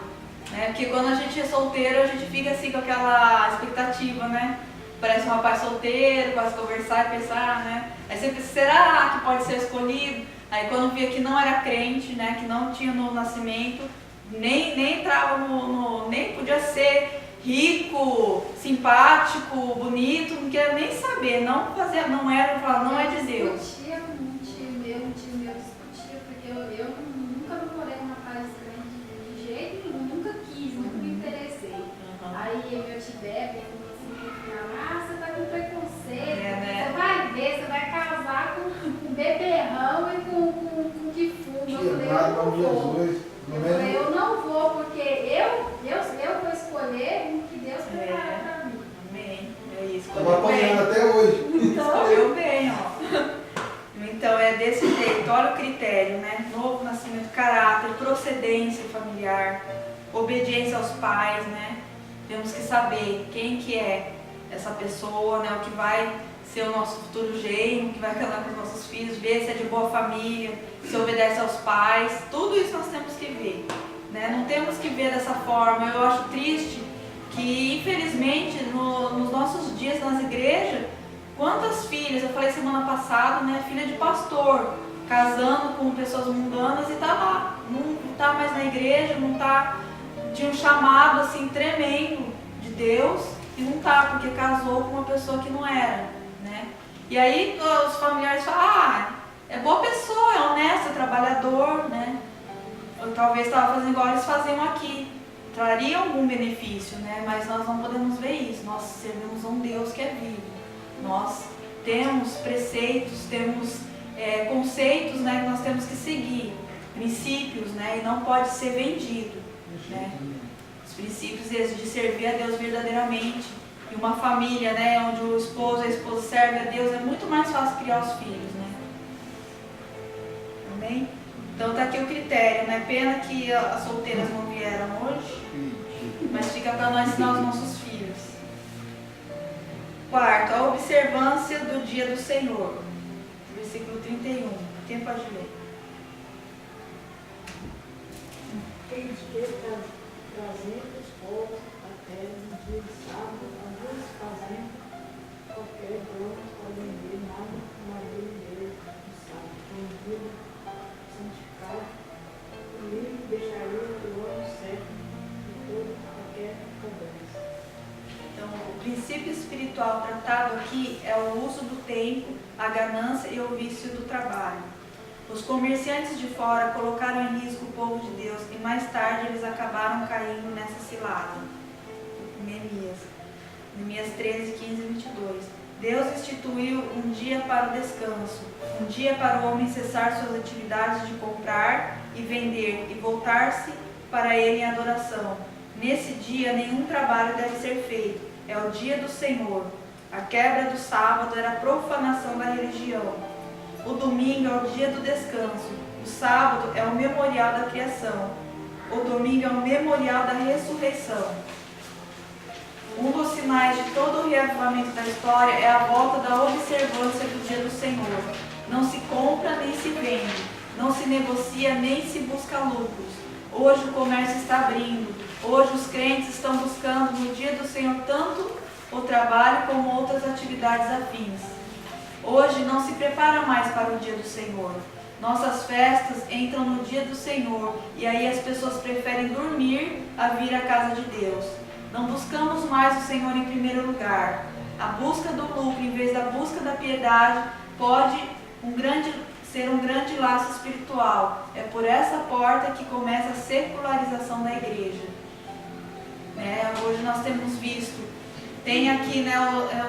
né? Porque quando a gente é solteiro, a gente fica assim com aquela expectativa, né? parece um rapaz solteiro, quase conversar e pensar, né? Aí você pensa, será que pode ser escolhido? Aí quando via que não era crente, né? Que não tinha novo nascimento, nem entrava nem podia ser rico, simpático, bonito, não queria nem saber, não era, falava, não é de Deus. Discutia com um tio meu discutia, porque eu nunca namorei um rapaz grande de jeito nenhum, nunca quis, nunca me interessei. Aí meu tio Bebe falou assim, você tá com preconceito, né? você vai ver, você vai casar com beberrão e com que fuma. Eu não vou, porque eu vou escolher o que Deus preparou para mim. Amém. Estou apanhando até hoje. Escolheu bem, ó. Então é desse jeito, olha o critério, né? Novo nascimento, caráter, procedência familiar, obediência aos pais, né? Temos que saber quem que é essa pessoa, né? O que vai ser o nosso futuro genro, que vai casar com os nossos filhos, ver se é de boa família, se obedece aos pais, tudo isso nós temos que ver, né? Não temos que ver dessa forma. Eu acho triste que, infelizmente, nos nossos dias nas igrejas, quantas filhas, eu falei semana passada, né? Filha de pastor, casando com pessoas mundanas e tá lá, não tá mais na igreja, não tá, tinha um chamado assim tremendo de Deus e não tá, porque casou com uma pessoa que não era. E aí os familiares falam, é boa pessoa, é honesto, é trabalhador, né? Ou talvez estava fazendo igual eles faziam aqui, traria algum benefício, né? Mas nós não podemos ver isso, nós servimos a um Deus que é vivo. Nós temos preceitos, temos conceitos, né, que nós temos que seguir, princípios, né? E não pode ser vendido, né? Os princípios de servir a Deus verdadeiramente. E uma família, né, onde o esposo e a esposa servem a Deus, é muito mais fácil criar os filhos, né? Amém? Então tá aqui o critério, né? Pena que as solteiras não vieram hoje, mas fica para nós ensinar os nossos filhos. Quarto, a observância do dia do Senhor. Versículo 31. Quem pode ler? Tem de que trazer os povos à terra no dia de sábado, fazendo qualquer dono podem ver nada na lei dele no sábado. Então, o dia santificado, o livre deixaria o ano certo de toda qualquer cobrança. Então, o princípio espiritual tratado aqui é o uso do tempo, a ganância e o vício do trabalho. Os comerciantes de fora colocaram em risco o povo de Deus e mais tarde eles acabaram caindo nessa cilada. Neemias 13, 15 e 22. Deus instituiu um dia para o descanso, um dia para o homem cessar suas atividades de comprar e vender e voltar-se para ele em adoração. Nesse dia nenhum trabalho deve ser feito, é o dia do Senhor. A quebra do sábado era a profanação da religião. O domingo é o dia do descanso, o sábado é o memorial da criação, o domingo é o memorial da ressurreição. Um dos sinais de todo o reavivamento da história é a volta da observância do dia do Senhor. Não se compra nem se vende, não se negocia nem se busca lucros. Hoje o comércio está abrindo, hoje os crentes estão buscando no dia do Senhor tanto o trabalho como outras atividades afins. Hoje não se prepara mais para o dia do Senhor. Nossas festas entram no dia do Senhor e aí as pessoas preferem dormir a vir à casa de Deus. Não buscamos mais o Senhor em primeiro lugar. A busca do lucro em vez da busca da piedade pode ser um grande laço espiritual. É por essa porta que começa a secularização da igreja. Hoje nós temos visto, tem aqui, né,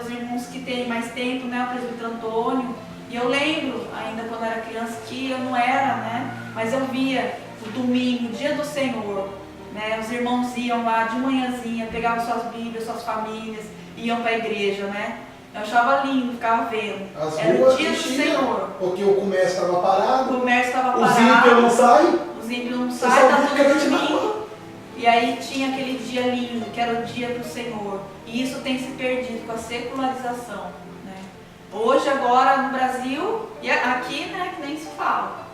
os irmãos que têm mais tempo, né, o presbítero Antônio, e eu lembro ainda quando era criança que eu não era, né, mas eu via o domingo, o dia do Senhor, né, os irmãos iam lá de manhãzinha, pegavam suas bíblias, suas famílias, iam para a igreja, né. Eu achava lindo, ficava vendo. Era o dia do Senhor. Porque o comércio estava parado. O comércio estava parado. Os ímpios não saem. Os ímpios não saem, está tudo domingo. E aí tinha aquele dia lindo, que era o dia do Senhor. E isso tem se perdido com a secularização. Né? Hoje, agora, no Brasil, e aqui, né, que nem se fala.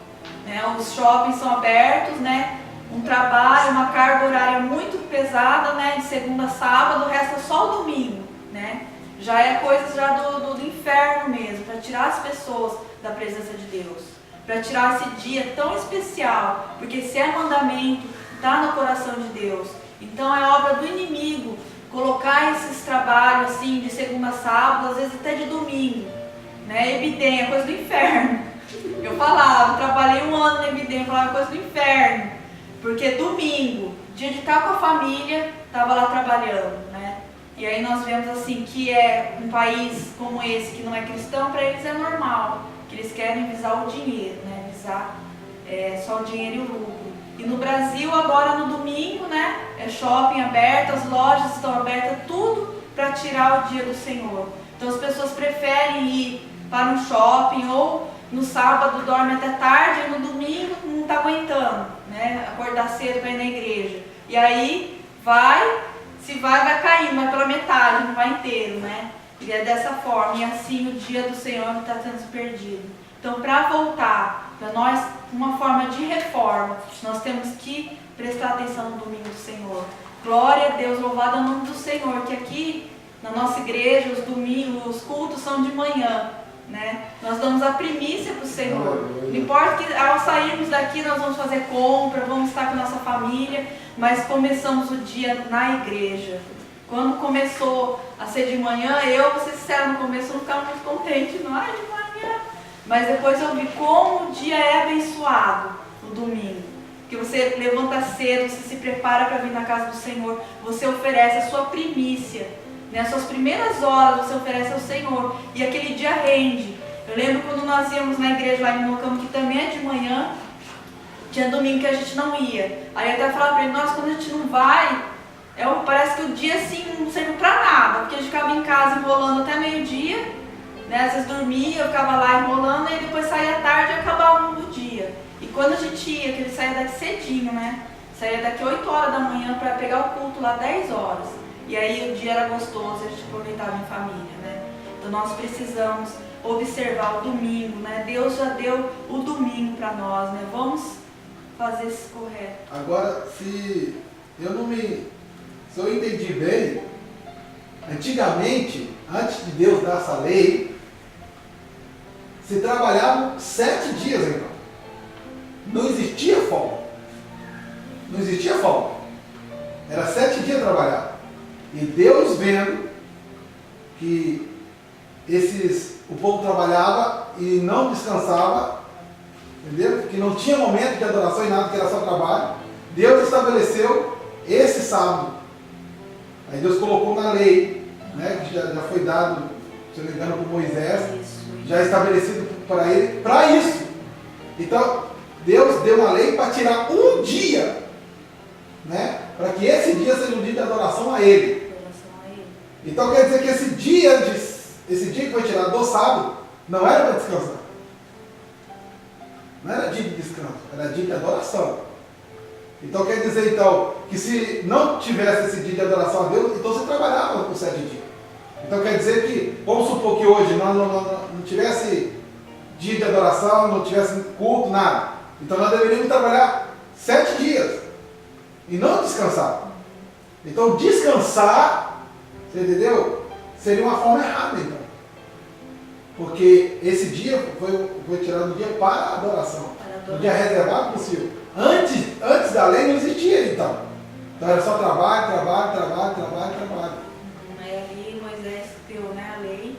Né? Os shoppings são abertos, né? Um trabalho, uma carga horária muito pesada, né? De segunda a sábado, resta só o domingo. Né? já é coisa já do inferno mesmo, para tirar as pessoas da presença de Deus, para tirar esse dia tão especial, porque se é mandamento, está no coração de Deus. Então é obra do inimigo colocar esses trabalhos assim de segunda a sábado, às vezes até de domingo, né? Ebidem, é coisa do inferno. Eu trabalhei 1 ano na Ebidem, eu falava coisa do inferno, porque domingo, dia de estar com a família, estava lá trabalhando, né? E aí nós vemos assim que é um país como esse que não é cristão, para eles é normal, que eles querem visar o dinheiro, né? Visar só o dinheiro e o lucro. E no Brasil agora no domingo, né? É shopping aberto, as lojas estão abertas, tudo para tirar o dia do Senhor. Então as pessoas preferem ir para um shopping ou no sábado dorme até tarde e no domingo não está aguentando, né? Acordar cedo para ir na igreja. E aí se vai caindo, vai pela metade, não vai inteiro, né? E é dessa forma, e assim o dia do Senhor está sendo perdido. Então, para voltar, para nós, uma forma de reforma, nós temos que prestar atenção no domingo do Senhor. Glória a Deus, louvado é o nome do Senhor, que aqui na nossa igreja, os domingos, os cultos são de manhã, né? Nós damos a primícia para o Senhor. Não importa que ao sairmos daqui nós vamos fazer compra, vamos estar com a nossa família, mas começamos o dia na igreja. Quando começou a ser de manhã, vou ser sincera, no começo eu não ficava muito contente, não, de manhã. Mas depois eu vi como o dia é abençoado, o domingo. Que você levanta cedo, você se prepara para vir na casa do Senhor, você oferece a sua primícia, né? As suas primeiras horas você oferece ao Senhor, e aquele dia rende. Eu lembro quando nós íamos na igreja lá em Minocamo, que também é de manhã, tinha domingo que a gente não ia. Aí eu até falava para ele, nossa, quando a gente não vai, parece que o dia assim não serve para nada, porque a gente ficava em casa enrolando até meio-dia, né? Às vezes dormia, eu ficava lá enrolando, e depois saía tarde e acabava o dia. E quando a gente ia, que ele saía daqui cedinho, né? Saía daqui 8 horas da manhã para pegar o culto lá 10 horas. E aí o dia era gostoso, a gente aproveitava em família, né? Então nós precisamos observar o domingo, né? Deus já deu o domingo para nós, né? Vamos fazer isso correto. Agora, se eu entendi bem, antigamente, antes de Deus dar essa lei, se trabalhavam 7 dias, então. Não existia folga. Não existia folga. Era 7 dias trabalhado. E Deus vendo que o povo trabalhava e não descansava, entendeu? Que não tinha momento de adoração e nada, que era só trabalho. Deus estabeleceu esse sábado. Aí Deus colocou na lei, né, que já foi dado, se não me engano, por Moisés, já estabelecido para ele, para isso. Então, Deus deu uma lei para tirar um dia, né, para que esse dia seja um dia de adoração a Ele. Então quer dizer que esse dia que foi tirado do sábado, não era para descansar. Não era dia de descanso, era dia de adoração. Então quer dizer então que se não tivesse esse dia de adoração a Deus, então você trabalhava por 7 dias. Então quer dizer que, vamos supor que hoje não tivesse dia de adoração, não tivesse culto, nada. Então nós deveríamos trabalhar 7 dias e não descansar. Então descansar, você entendeu? Seria uma forma errada, então. Porque esse dia foi tirado do dia para a adoração. O dia reservado para o Senhor. Antes da lei não existia, então. Então era só trabalho. Ali Moisés deu, né, a lei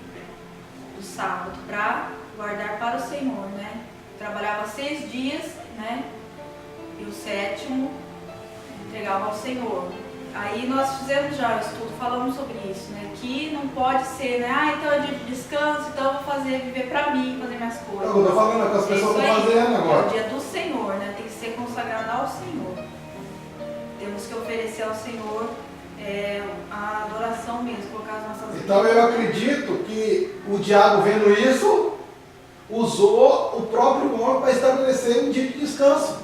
do sábado para guardar para o Senhor, né? Trabalhava 6 dias, né? E o 7º entregava ao Senhor. Aí nós fizemos já o estudo, falamos sobre isso, né? Que não pode ser, né? Então é dia de descanso, então eu vou viver para mim, fazer minhas coisas. Eu estou falando que as pessoas estão fazendo agora. É o dia do Senhor, né? Tem que ser consagrado ao Senhor. Temos que oferecer ao Senhor a adoração mesmo, colocar as nossas vidas. Então eu acredito que o diabo, vendo isso, usou o próprio homem para estabelecer um dia de descanso.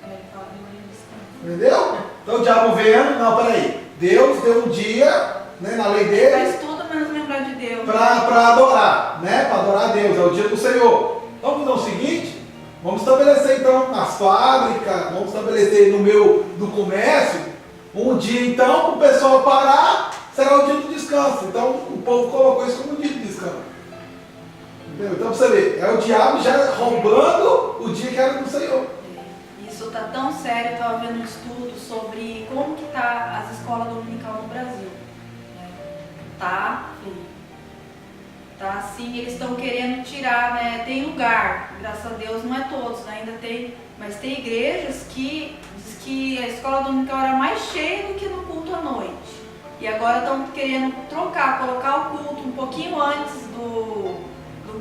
Ele fala de manhã de descanso. Entendeu? Então o diabo vendo, não, peraí, Deus deu um dia, né, na lei dele, faz tudo menos lembrar de Deus. Para adorar, né? Para adorar a Deus, é o dia do Senhor. Então vamos fazer o seguinte, vamos estabelecer então nas fábricas, vamos estabelecer no comércio, um dia então para o pessoal parar será o dia do descanso. Então o povo colocou isso como um dia de descanso. Entendeu? Então você vê, é o diabo já roubando o dia que era do Senhor. Isso está tão sério, eu estava vendo um estudo sobre como que tá as escolas dominical no Brasil. Né? Tá assim, eles estão querendo tirar, né? Tem lugar, graças a Deus, não é todos, né? Ainda tem, mas tem igrejas que diz que a escola dominical era mais cheia do que no culto à noite. E agora estão querendo trocar, colocar o culto um pouquinho antes do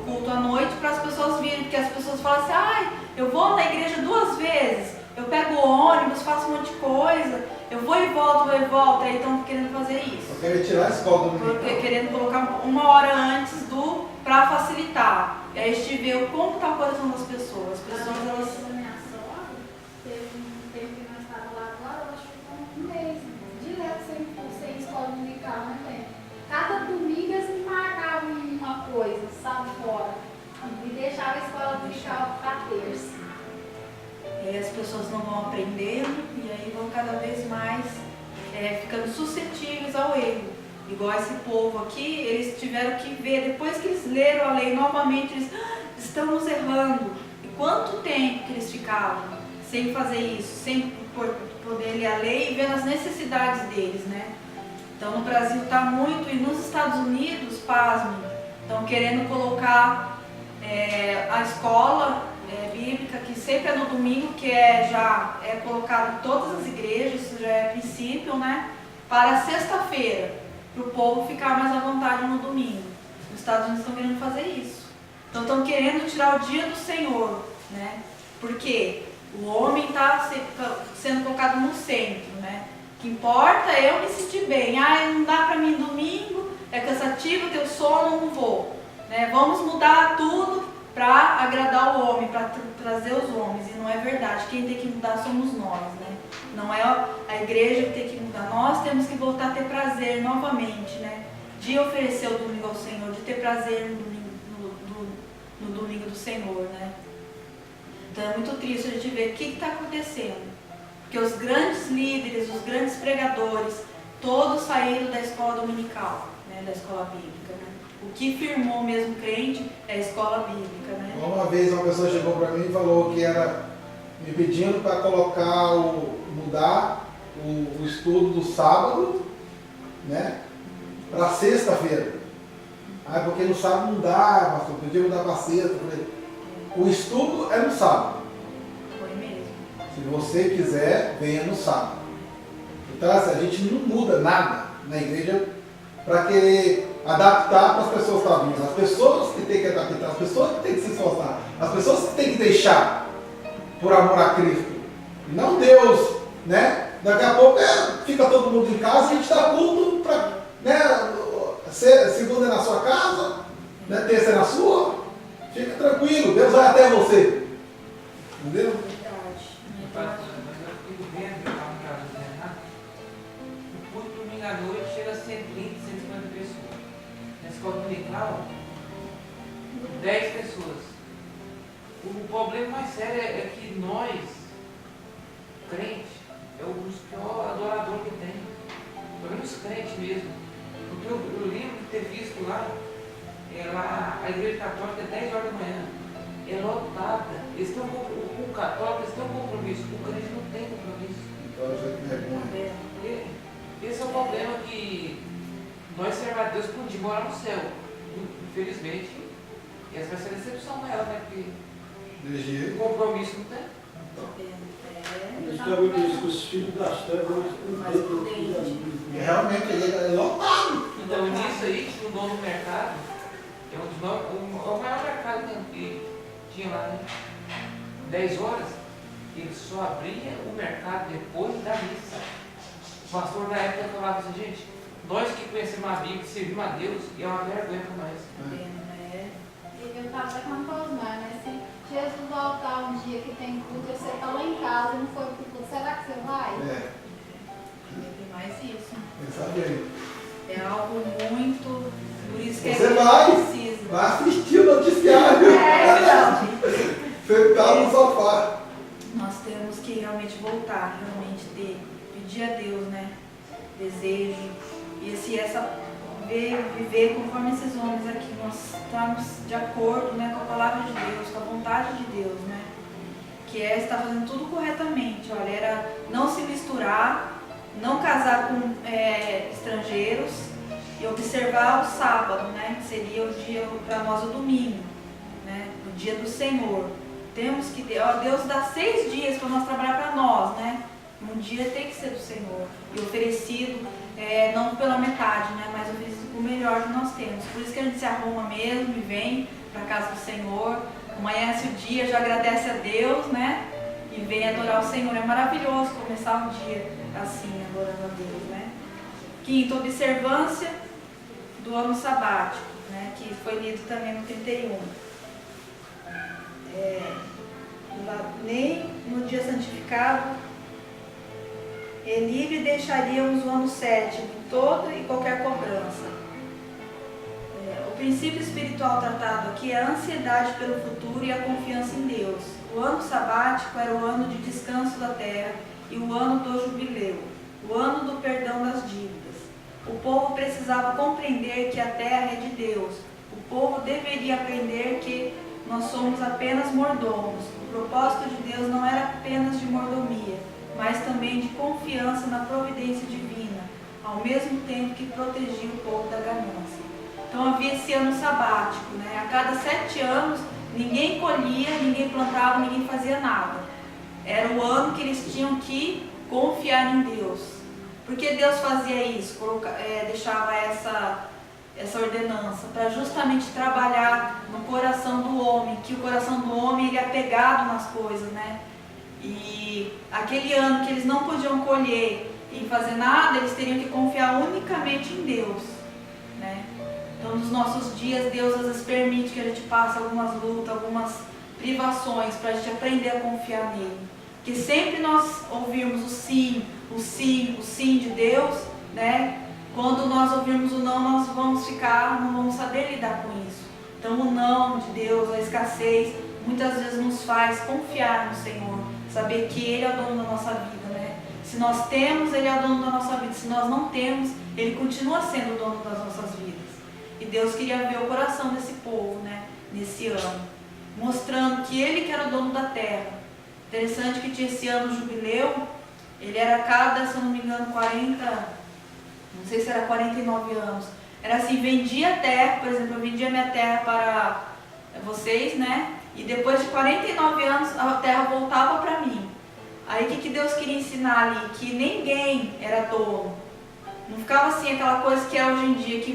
culto à noite para as pessoas virem, porque as pessoas falam assim, ai, eu vou na igreja 2 vezes, eu pego o ônibus, faço um monte de coisa, eu vou e volto, aí estão querendo fazer isso. Eu quero tirar a escola dominical. Querendo colocar 1 hora antes para facilitar. E aí a gente vê como está o coração das pessoas. As pessoas, elas... Na minha sogra, teve um tempo que nós estávamos lá agora, ela ficou um mês, direto sem escola dominical, né? Cada domingo eles me marcavam uma coisa, sabe, fora. E deixava a escola dominical para terça. E aí as pessoas não vão aprendendo e aí vão cada vez mais ficando suscetíveis ao erro. Igual esse povo aqui, eles tiveram que ver, depois que eles leram a lei novamente, eles estamos errando. E quanto tempo que eles ficavam sem fazer isso, sem poder ler a lei e ver as necessidades deles, né? Então no Brasil está muito, e nos Estados Unidos, pasmem, estão querendo colocar a escola bíblica, que sempre é no domingo, que já é colocado em todas as igrejas, isso já é princípio, né? Para sexta-feira, para o povo ficar mais à vontade no domingo. Os Estados Unidos estão querendo fazer isso. Então estão querendo tirar o dia do Senhor, né? Porque o homem está sendo colocado no centro, né? O que importa é eu me sentir bem. Ah, não dá para mim domingo, é cansativo, ter sono, não vou. Né? Vamos mudar tudo para agradar o homem, para trazer os homens. E não é verdade. Quem tem que mudar somos nós, né? Não é a igreja que tem que mudar. Nós temos que voltar a ter prazer novamente, né? De oferecer o domingo ao Senhor, de ter prazer no domingo do Senhor, né? Então é muito triste a gente ver o que está acontecendo. Porque os grandes líderes, os grandes pregadores, todos saíram da escola dominical, né? Da escola bíblica, né? O que firmou mesmo crente é a escola bíblica, né? Uma vez uma pessoa chegou para mim e falou que era me pedindo para mudar o estudo do sábado, né, para sexta-feira. Ah, porque no sábado não dá, pastor, podia mudar para sexta. O estudo é no sábado. Foi mesmo. Se você quiser, venha no sábado. Então assim, a gente não muda nada na igreja para querer adaptar para as pessoas que estão vindo. As pessoas que têm que adaptar, as pessoas que têm que se esforçar, as pessoas que têm que deixar por amor a Cristo. Não Deus, né? Daqui a pouco fica todo mundo em casa e a gente está culto para, né? Segunda é na sua casa, né? Terça é na sua. Fica tranquilo, Deus vai até você. Entendeu? Verdade. Eu fico vendo, eu estava em casa dizendo, no culto domingo à noite chega a 130, 150 pessoas. Na escola dominical, 10 pessoas. O problema mais sério é que nós, crentes, é o pior adorador que tem. Pelo menos crente mesmo. Porque eu lembro de ter visto lá, a igreja católica é 10 horas da manhã. É lotada. O católico eles têm um compromisso. O crente não tem compromisso. Então já que vergonha. Esse é o problema, que nós sermos a Deus por um dia morar no céu. Infelizmente, essa vai ser a decepção dela, né? Porque o compromisso não tem. Então, diz que os filhos das trevas Realmente ele é lotado. Então, nisso aí, tinha um dono do mercado, é o maior mercado que tinha lá, né? 10 horas, ele só abria o mercado depois da missa. O pastor da época falava assim, gente, nós que conhecemos a Bíblia, que servimos a Deus, é uma vergonha para nós. E eu estava até com a Osmar, né? Se Jesus voltar um dia que tem culto, você está lá em casa e não foi pro culto, será que você vai? Tem mais isso. Sabe aí. É algo muito... Por isso que Você a gente vai precisa. assistir o noticiário. Sentado no sofá. Nós temos que realmente voltar, realmente pedir a Deus, né? Desejo E assim, viver conforme esses homens aqui, nós estamos de acordo, né, com a palavra de Deus, com a vontade de Deus, né? Que é estar fazendo tudo corretamente. Olha, era não se misturar, não casar com estrangeiros e observar o sábado, né? Que seria o dia, para nós, o domingo, né? O dia do Senhor. Temos que ter, Deus dá 6 dias para nós trabalhar para nós, né? Um dia tem que ser do Senhor e oferecido, não pela metade, né? Mas oferecido o melhor que nós temos. Por isso que a gente se arruma mesmo e vem para a casa do Senhor. Amanhece o dia, já agradece a Deus, né? E vem adorar o Senhor. É maravilhoso começar o dia assim, adorando a Deus, né? Quinto, observância do ano sabático, né? Que foi lido também no 31. Nem no dia santificado, livre deixaríamos o ano 7º, toda e qualquer cobrança. O princípio espiritual tratado aqui é a ansiedade pelo futuro e a confiança em Deus. O ano sabático era o ano de descanso da terra e o ano do jubileu, o ano do perdão das dívidas. O povo precisava compreender que a terra é de Deus. O povo deveria aprender que nós somos apenas mordomos. O propósito de Deus não era apenas de mordomia, mas também de confiança na providência divina, ao mesmo tempo que protegia o povo da ganância. Então havia esse ano sabático, né? A cada 7 anos, ninguém colhia, ninguém plantava, ninguém fazia nada. Era o ano que eles tinham que confiar em Deus. Por que Deus fazia isso? Deixava essa ordenança para justamente trabalhar no coração do homem, que o coração do homem ele é apegado nas coisas, né? E aquele ano que eles não podiam colher e fazer nada, eles teriam que confiar unicamente em Deus, né? Então, nos nossos dias, Deus às vezes permite que a gente passe algumas lutas, algumas privações para a gente aprender a confiar nele. Porque sempre nós ouvirmos o sim de Deus, né? Quando nós ouvirmos o não, nós não vamos saber lidar com isso. Então o não de Deus, a escassez, muitas vezes nos faz confiar no Senhor, saber que Ele é o dono da nossa vida, né? Se nós temos, Ele é o dono da nossa vida. Se nós não temos, Ele continua sendo o dono das nossas vidas. E Deus queria ver o coração desse povo, né? Nesse ano, mostrando que Ele que era o dono da terra. Interessante que tinha esse ano jubileu, ele era cada, se eu não me engano, 40, não sei se era 49 anos. Era assim, vendia a terra, por exemplo, eu vendia minha terra para vocês, né? E depois de 49 anos a terra voltava para mim. Aí o que Deus queria ensinar ali? Que ninguém era dono. Não ficava assim aquela coisa que é hoje em dia, que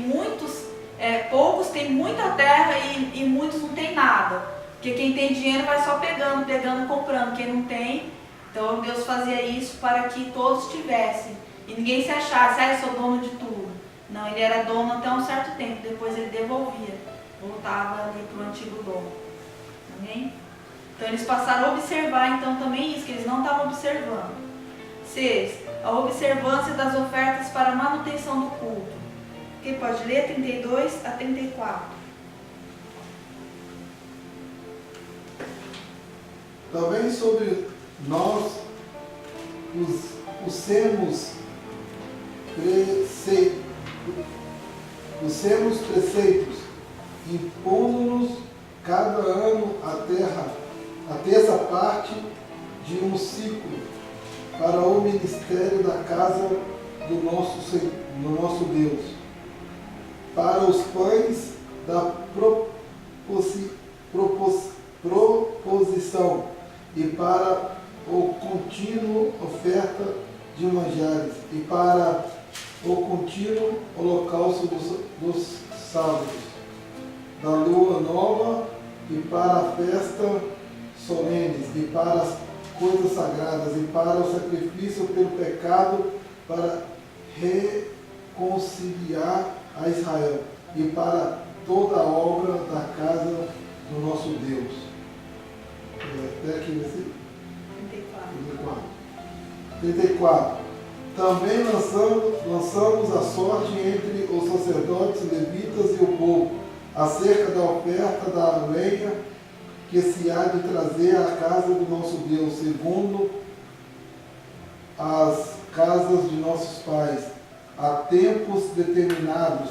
poucos têm muita terra e muitos não têm nada. Porque quem tem dinheiro vai só pegando, comprando. Quem não tem, então Deus fazia isso para que todos tivessem. E ninguém se achasse, eu sou dono de tudo. Não, ele era dono até um certo tempo, depois ele devolvia. Voltava ali para o antigo dono. Amém? Então eles passaram a observar então também isso, que eles não estavam observando. 6. A observância das ofertas para a manutenção do culto. Quem pode ler? 32 a 34. Também sobre nós os sermos preceitos, impondo-nos cada ano a terça parte de um ciclo para o ministério da casa do nosso Deus, para os pães da proposição e para o contínuo oferta de manjares e para o contínuo holocausto dos sábados, da lua nova e para a festa solenes e para as coisas sagradas e para o sacrifício pelo pecado, para reconciliar a Israel e para toda a obra da casa do nosso Deus. Até aqui nesse 34. Também lançamos a sorte entre os sacerdotes, levitas e o povo, acerca da oferta da lenha que se há de trazer à casa do nosso Deus, segundo as casas de nossos pais, a tempos determinados,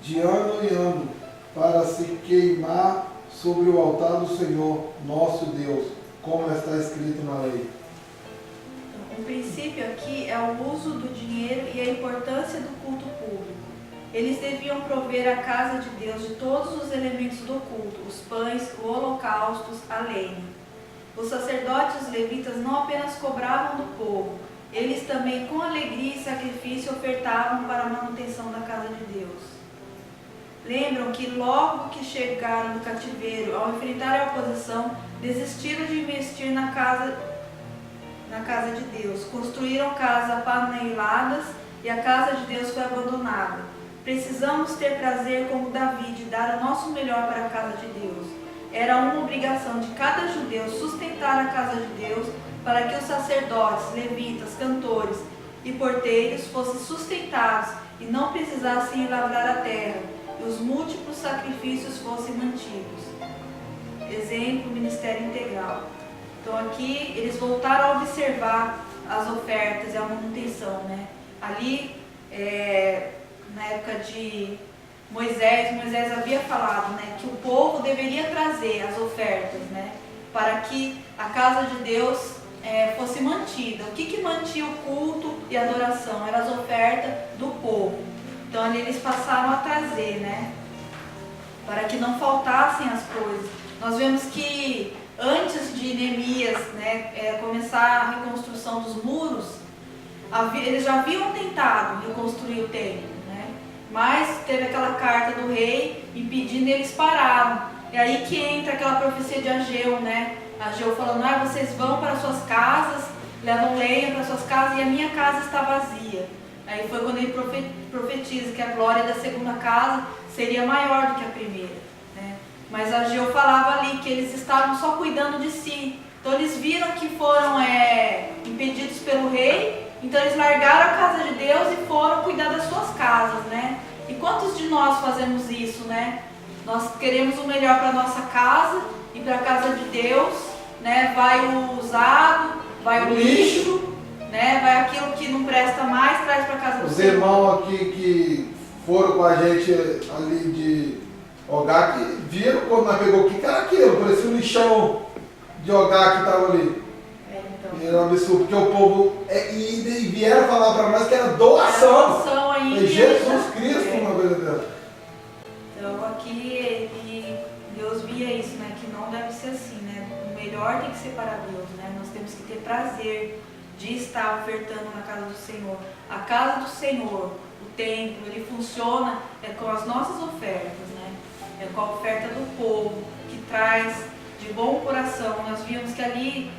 de ano em ano, para se queimar sobre o altar do Senhor, nosso Deus, como está escrito na lei. O princípio aqui é o uso do dinheiro e a importância do culto público. Eles deviam prover a casa de Deus de todos os elementos do culto, os pães, os holocaustos, a lenha. Os sacerdotes e os levitas não apenas cobravam do povo, eles também com alegria e sacrifício ofertavam para a manutenção da casa de Deus. Lembram que logo que chegaram do cativeiro, ao enfrentar a oposição, desistiram de investir na casa de Deus. Construíram casas apaneladas e a casa de Deus foi abandonada. Precisamos ter prazer como Davi de dar o nosso melhor para a casa de Deus. Era uma obrigação de cada judeu sustentar a casa de Deus para que os sacerdotes, levitas, cantores e porteiros fossem sustentados e não precisassem lavrar a terra e os múltiplos sacrifícios fossem mantidos. Exemplo, ministério integral. Então aqui eles voltaram a observar as ofertas e a manutenção, né? Ali, na época de Moisés havia falado, né, que o povo deveria trazer as ofertas, né, para que a casa de Deus fosse mantida. O que mantinha o culto e a adoração? Eram as ofertas do povo. Então ali eles passaram a trazer, né, para que não faltassem as coisas. Nós vemos que antes de Neemias, né, começar a reconstrução dos muros, eles já haviam tentado reconstruir o templo, né, mas teve aquela carta do rei impedindo, eles pararam. É aí que entra aquela profecia de Ageu, né? Ageu falando, vocês vão para suas casas, levam lenha para suas casas e a minha casa está vazia. Aí foi quando ele profetiza que a glória da segunda casa seria maior do que a primeira, né? Mas Ageu falava ali que eles estavam só cuidando de si. Então eles viram que foram impedidos pelo rei, então eles largaram a casa de Deus e foram cuidar das suas casas, né? E quantos de nós fazemos isso, né? Nós queremos o melhor para a nossa casa e para a casa de Deus, né? Vai o usado, vai o lixo, né? Vai aquilo que não presta mais, traz para a casa do Senhor. Os irmãos aqui que foram com a gente ali de Ogá, que viram quando nós pegou o que era aquilo, parecia um lixão de Ogá que estava ali. Então. Era um absurdo, porque o povo. E vieram falar para nós que era doação. Ainda. Jesus Cristo, uma coisa dela. Então aqui Deus via isso, né? Que não deve ser assim, né? O melhor tem que ser para Deus, né? Nós temos que ter prazer de estar ofertando na casa do Senhor. A casa do Senhor, o templo, ele funciona com as nossas ofertas, né? É com a oferta do povo, que traz de bom coração. Nós vimos que ali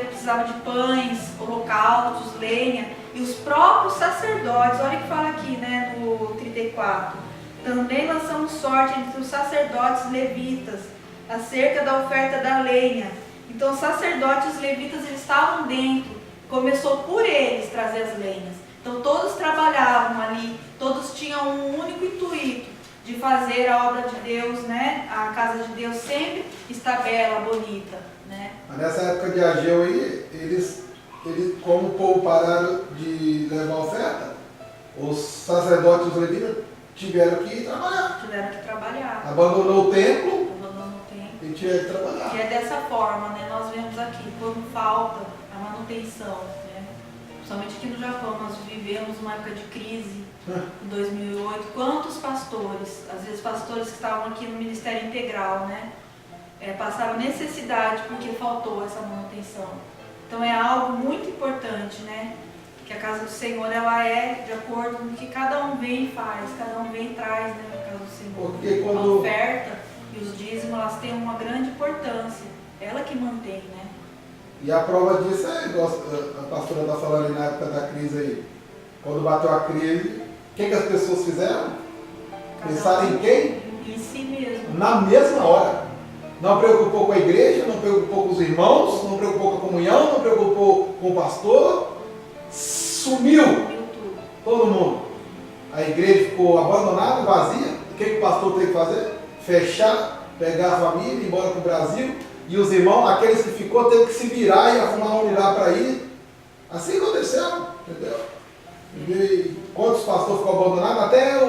precisava de pães, holocaustos, lenha, e os próprios sacerdotes, olha o que fala aqui, né, no 34, também lançamos sorte entre os sacerdotes levitas, acerca da oferta da lenha. Então os sacerdotes levitas, eles estavam dentro, começou por eles trazer as lenhas. Então todos trabalhavam ali, todos tinham um único intuito, de fazer a obra de Deus, né, a casa de Deus sempre está bela, bonita, né. Mas nessa época de Ageu aí, eles, como o povo pararam de levar oferta, os sacerdotes e os levitas tiveram que trabalhar. Abandonou o templo e tiveram que trabalhar. E é dessa forma, né, nós vemos aqui, quando falta a manutenção, né, principalmente aqui no Japão, nós vivemos uma época de crise, em 2008, quantos pastores, às vezes pastores que estavam aqui no Ministério Integral, né, passaram necessidade porque faltou essa manutenção. Então é algo muito importante, né, que a casa do Senhor, ela é de acordo com o que cada um vem e faz, cada um vem e traz, né, a casa do Senhor. Porque quando... A oferta e os dízimos, elas têm uma grande importância, ela que mantém, né. E a prova disso é, igual a pastora está falando aí na época da crise aí, quando bateu a crise, o que as pessoas fizeram? Pensaram em quem? Em si mesmo. Na mesma hora. Não preocupou com a igreja, não preocupou com os irmãos, não preocupou com a comunhão, não preocupou com o pastor. Sumiu todo mundo. A igreja ficou abandonada, vazia. O que o pastor teve que fazer? Fechar, pegar a família, ir embora para o Brasil. E os irmãos, aqueles que ficou, teve que se virar e arrumar um lugar para ir. Assim aconteceu, entendeu? quantos pastores ficou abandonado, até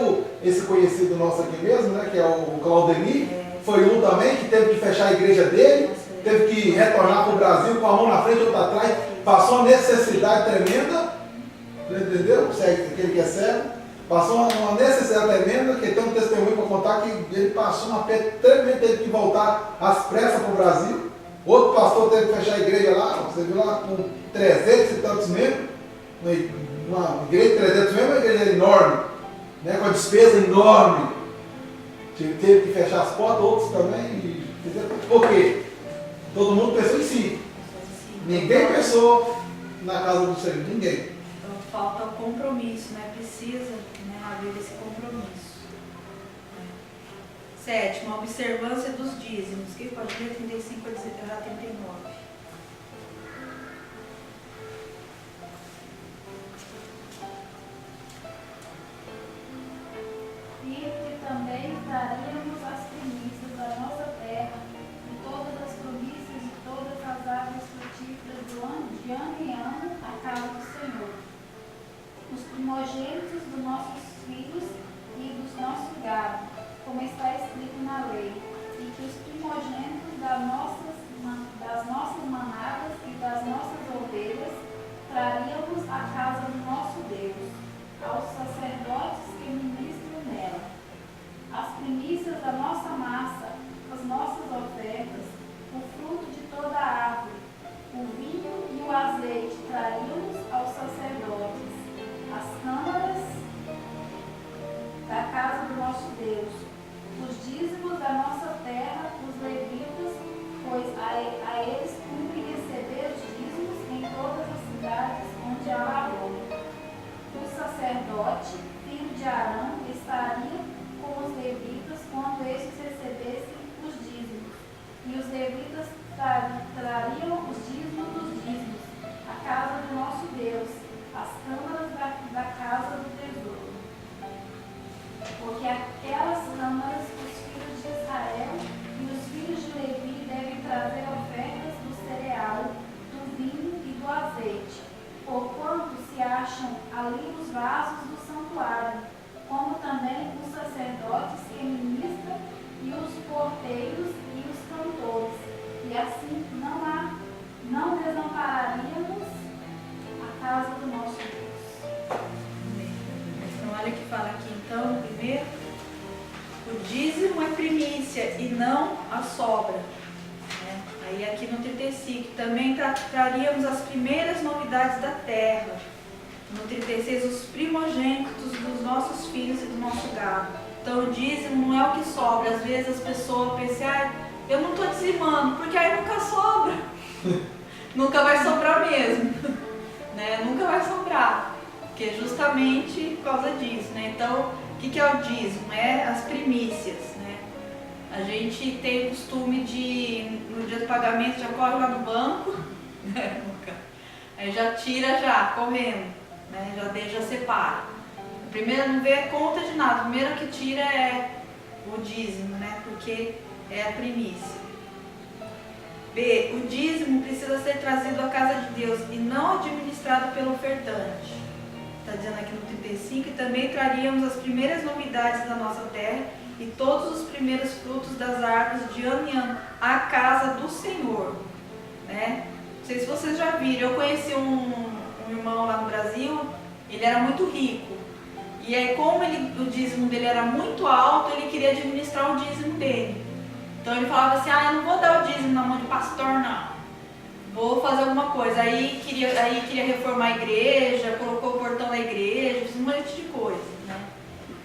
esse conhecido nosso aqui mesmo, né, que é o Claudemir, foi um também que teve que fechar a igreja dele, teve que retornar para o Brasil com a mão na frente e outra atrás, passou uma necessidade tremenda, entendeu? Aquele que é cego, passou uma necessidade tremenda, que tem um testemunho para contar que ele passou uma pé tremenda, teve que voltar às pressas para o Brasil. Outro pastor teve que fechar a igreja lá, você viu lá, com 300 e tantos membros, uma igreja de 300 membros, uma igreja enorme, né, com a despesa enorme. Teve que fechar as portas, outros também. Por quê? Todo mundo pensou em si. Ninguém pensou na casa do Senhor, ninguém. Então falta o compromisso, né? Precisa, né, haver esse compromisso. Sétimo, a observância dos dízimos. Que pode ler 35 a 39. E que também daríamos as primícias da nossa terra, e todas as promessas de todas as árvores frutíferas de ano em ano à casa do Senhor. Os primogênitos dos nossos filhos e dos nossos gado, como está escrito na lei, e que os primogênitos das nossas manadas e das nossas ovelhas traríamos à casa do nosso Deus, aos sacerdotes que ministram nela. As primícias da nossa massa, as nossas ofertas, o fruto de toda a árvore, o vinho e o azeite traríamos aos sacerdotes, as câmaras da casa do nosso Deus, os dízimos da nossa terra, os levitas, pois a eles cumpre receber os dízimos em todas as cidades onde há lavoura. O sacerdote, filho de Arão, estaria com os levitas quando estes recebessem os dízimos, e os levitas trariam os dízimos dos dízimos, a casa do nosso Deus, as câmaras da casa do tesouro. Porque aquelas câmaras, os filhos de Israel e os filhos de Levi devem trazer ofertas do cereal, do vinho e do azeite, porquanto se acham ali os vasos do santuário, como também os sacerdotes que ministram e os porteiros e os cantores, e assim não desampararíamos a casa do nosso Deus. Então, olha que fala aqui, então, primeiro, o dízimo é primícia e não a sobra. Né? Aí aqui no 35, também traríamos as primeiras novidades da terra. No 36, os primogênitos dos nossos filhos e do nosso gado. Então o dízimo não é o que sobra. Às vezes as pessoas pensam, eu não estou dizimando, porque aí nunca sobra. Nunca vai sobrar mesmo. Né? Nunca vai sobrar. Porque é justamente por causa disso. Né? Então, o que é o dízimo? É as primícias. Né? A gente tem o costume de, no dia do pagamento, já corre lá no banco, né? Aí já tira correndo. Né? Já separa. Primeiro não vê conta de nada. A primeira que tira é o dízimo, né? Porque é a primícia. B. O dízimo precisa ser trazido à casa de Deus e não administrado pelo ofertante. Está dizendo aqui no 35, e também traríamos as primeiras novidades da nossa terra e todos os primeiros frutos das árvores de ano em ano à casa do Senhor. Né? Não sei se vocês já viram, eu conheci um irmão lá no Brasil, ele era muito rico. E aí, como o dízimo dele era muito alto, ele queria administrar o dízimo dele. Então ele falava assim, eu não vou dar o dízimo na mão de pastor, não. Vou fazer alguma coisa. Aí queria reformar a igreja, colocou o portão da igreja, fez um monte de coisa. Né?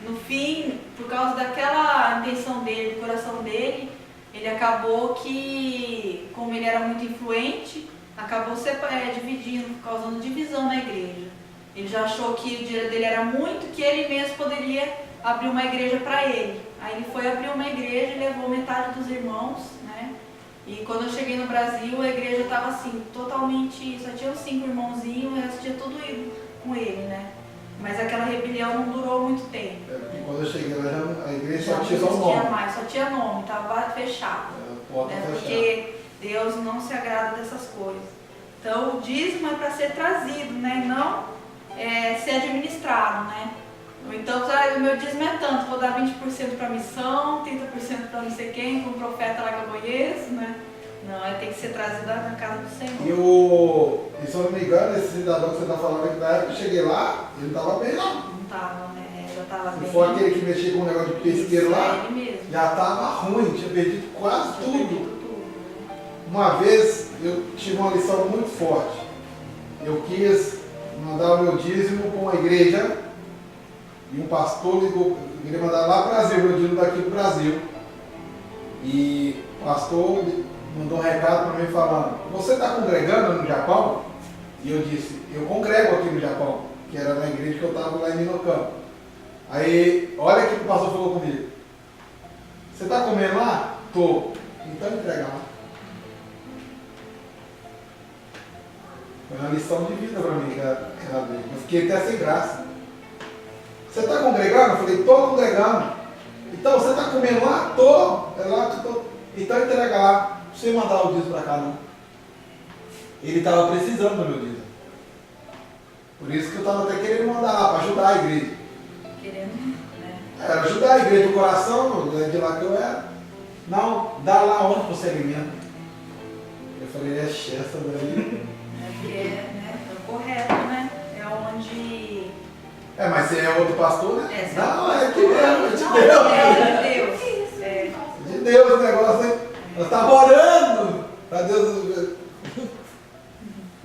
No fim, por causa daquela intenção dele, do coração dele, ele acabou que, como ele era muito influente, acabou dividindo, causando divisão na igreja. Ele já achou que o dinheiro dele era muito, que ele mesmo poderia abrir uma igreja para ele. Aí ele foi abrir uma igreja e levou metade dos irmãos, né? E quando eu cheguei no Brasil, a igreja estava assim, totalmente, só tinha os 5 irmãozinhos, o resto tinha tudo ido com ele, né? Mas aquela rebelião não durou muito tempo. Porque quando eu cheguei lá, a igreja Já só tinha só um nome. mais, só tinha nome, estava fechado. Porque Deus não se agrada dessas coisas. Então o dízimo é para ser trazido, né? E não ser administrado, né? Ou então, o meu dízimo é tanto, vou dar 20% para missão, 30% para não sei quem, para um profeta lá que eu conheço, né? Não, tem que ser trazido na casa do Senhor. E se eu não me engano, esse cidadão que você está falando aqui, na época que eu cheguei lá, ele não estava bem não. Não estava, né? Já estava bem. Se for aquele que mexia com o negócio de pesqueiro lá, ele mesmo. já estava ruim, tinha perdido quase Tinha tudo. perdido tudo, né? Uma vez eu tive uma lição muito forte. Eu quis mandar o meu dízimo para uma igreja e um pastor ligou, eu queria mandar lá para o Brasil, meu dízimo daqui do Brasil. E o pastor mandou um recado para mim falando: você está congregando no Japão? E eu disse: eu congrego aqui no Japão, que era na igreja que eu estava lá em Minocampo. Aí, olha o que o pastor falou comigo: você está comendo lá? Tô. Então entrega lá. Foi uma lição de vida para mim, cara. Eu fiquei até sem graça. Você está congregando? Eu falei: estou congregando. Então, você está comendo lá? Estou. É lá que estou. Então entrega lá. Não precisa mandar o dízimo para cá, não. Ele estava precisando do meu dízimo. Por isso que eu estava até querendo mandar lá, para ajudar a igreja. Querendo, né? Era ajudar a igreja do coração, de lá que eu era. Não, dá lá onde você alimenta. Eu falei: é essa daí. Porque né, é o correto, né? É onde. Mas você é outro pastor, né? É, não, é que mesmo, é de não, Deus. é de Deus. É. De Deus o negócio, hein? Nós estávamos orando para Deus.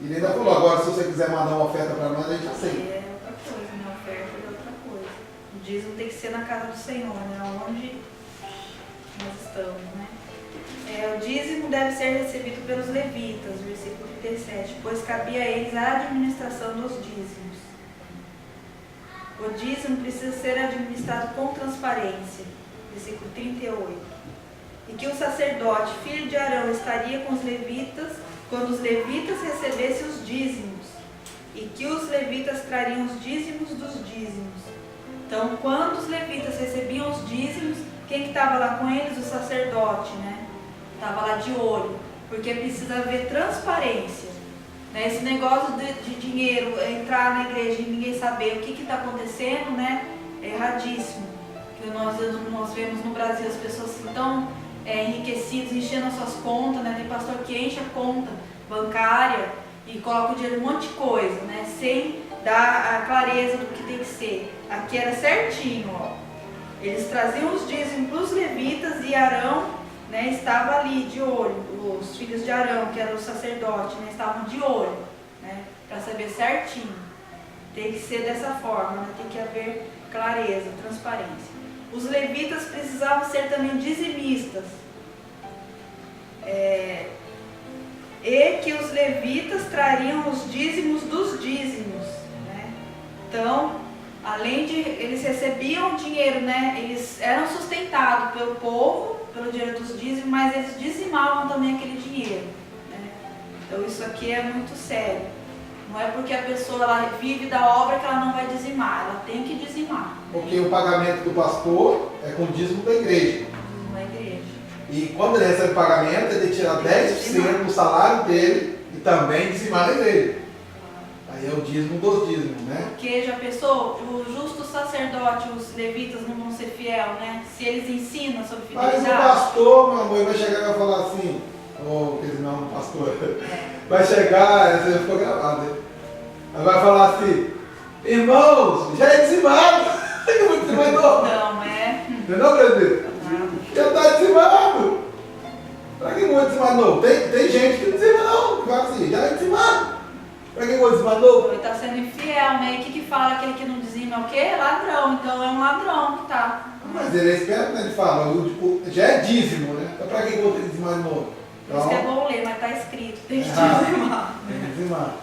E ele ainda falou: agora, se você quiser mandar uma oferta para nós, a gente aceita. É outra coisa, né? Oferta é outra coisa. O dízimo tem que ser na casa do Senhor, né? Onde nós estamos, né? O dízimo deve ser recebido pelos levitas, versículo 37, pois cabia a eles a administração dos dízimos. O dízimo precisa ser administrado com transparência, versículo 38. E que o sacerdote, filho de Arão, estaria com os levitas quando os levitas recebessem os dízimos, e que os levitas trariam os dízimos dos dízimos. Então, quando os levitas recebiam os dízimos, quem que estava lá com eles? O sacerdote, né? Estava lá de olho, porque precisa haver transparência. Né? Esse negócio de dinheiro, entrar na igreja e ninguém saber o que está acontecendo, né? É erradíssimo. Que nós vemos no Brasil as pessoas tão enriquecidas, enchendo as suas contas, né? Tem pastor que enche a conta bancária e coloca o dinheiro em um monte de coisa, né? Sem dar a clareza do que tem que ser. Aqui era certinho, ó. Eles traziam os dízimos para os levitas e Arão, né, estava ali de olho. Os filhos de Arão, que eram os sacerdotes, né, estavam de olho, né, para saber certinho. Tem que ser dessa forma, né, tem que haver clareza, transparência. Os levitas precisavam ser também dizimistas. E que os levitas trariam os dízimos dos dízimos, né? Então, além de eles recebiam dinheiro, né? Eles eram sustentados pelo povo, pelo dinheiro dos dízimos, mas eles dizimavam também aquele dinheiro, né? Então isso aqui é muito sério. Não é porque a pessoa ela vive da obra que ela não vai dizimar, ela tem que dizimar. Porque o pagamento do pastor é com o dízimo da igreja. Na igreja. E quando ele recebe pagamento, ele tira 10% do salário dele e também dizimar da igreja. Aí é o dízimo dos dízimos, né? Porque já pensou, o justo sacerdote, os levitas não vão ser fiel, né? Se eles ensinam sobre Mas fidelidade. o pastor, meu amor, vai chegar e vai falar assim, quer dizer, não, pastor, vai chegar, você ficou gravado, né? Aí vai falar assim: irmãos, já é dizimado. Não, é. Entendeu, presidente? Já está dizimado. Para que vou dizimar novo? Tem gente que não dizima não, que fala assim, já é dizimado. Para que vou dizimar novo? Ele está sendo infiel, né? E o que fala aquele que não dizima é o quê? Ladrão. Então é um ladrão que tá. Mas ele é esperto, né? Ele fala, já é dízimo, né? Então para que vou dizimar de novo? Por isso que é bom ler, mas está escrito, tem que dizimar. Tem que dizimar.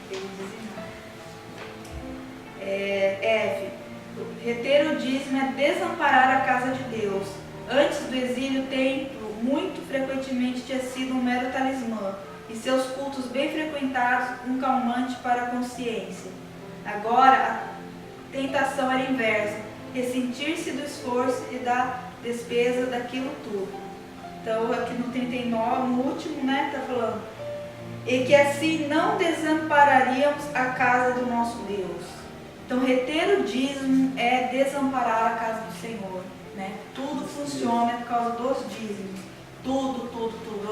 Tem que dizimar. F. Reter o dízimo é desamparar a casa de Deus. Antes do exílio, o templo muito frequentemente tinha sido um mero talismã, e seus cultos bem frequentados um calmante para a consciência. Agora, a tentação era inversa, ressentir-se do esforço e da despesa daquilo tudo. Então, aqui no 39, no último, né, está falando: e que assim não desampararíamos a casa do nosso Deus. Então, reter o dízimo é desamparar a casa do Senhor, né? Tudo funciona por causa dos dízimos. Tudo.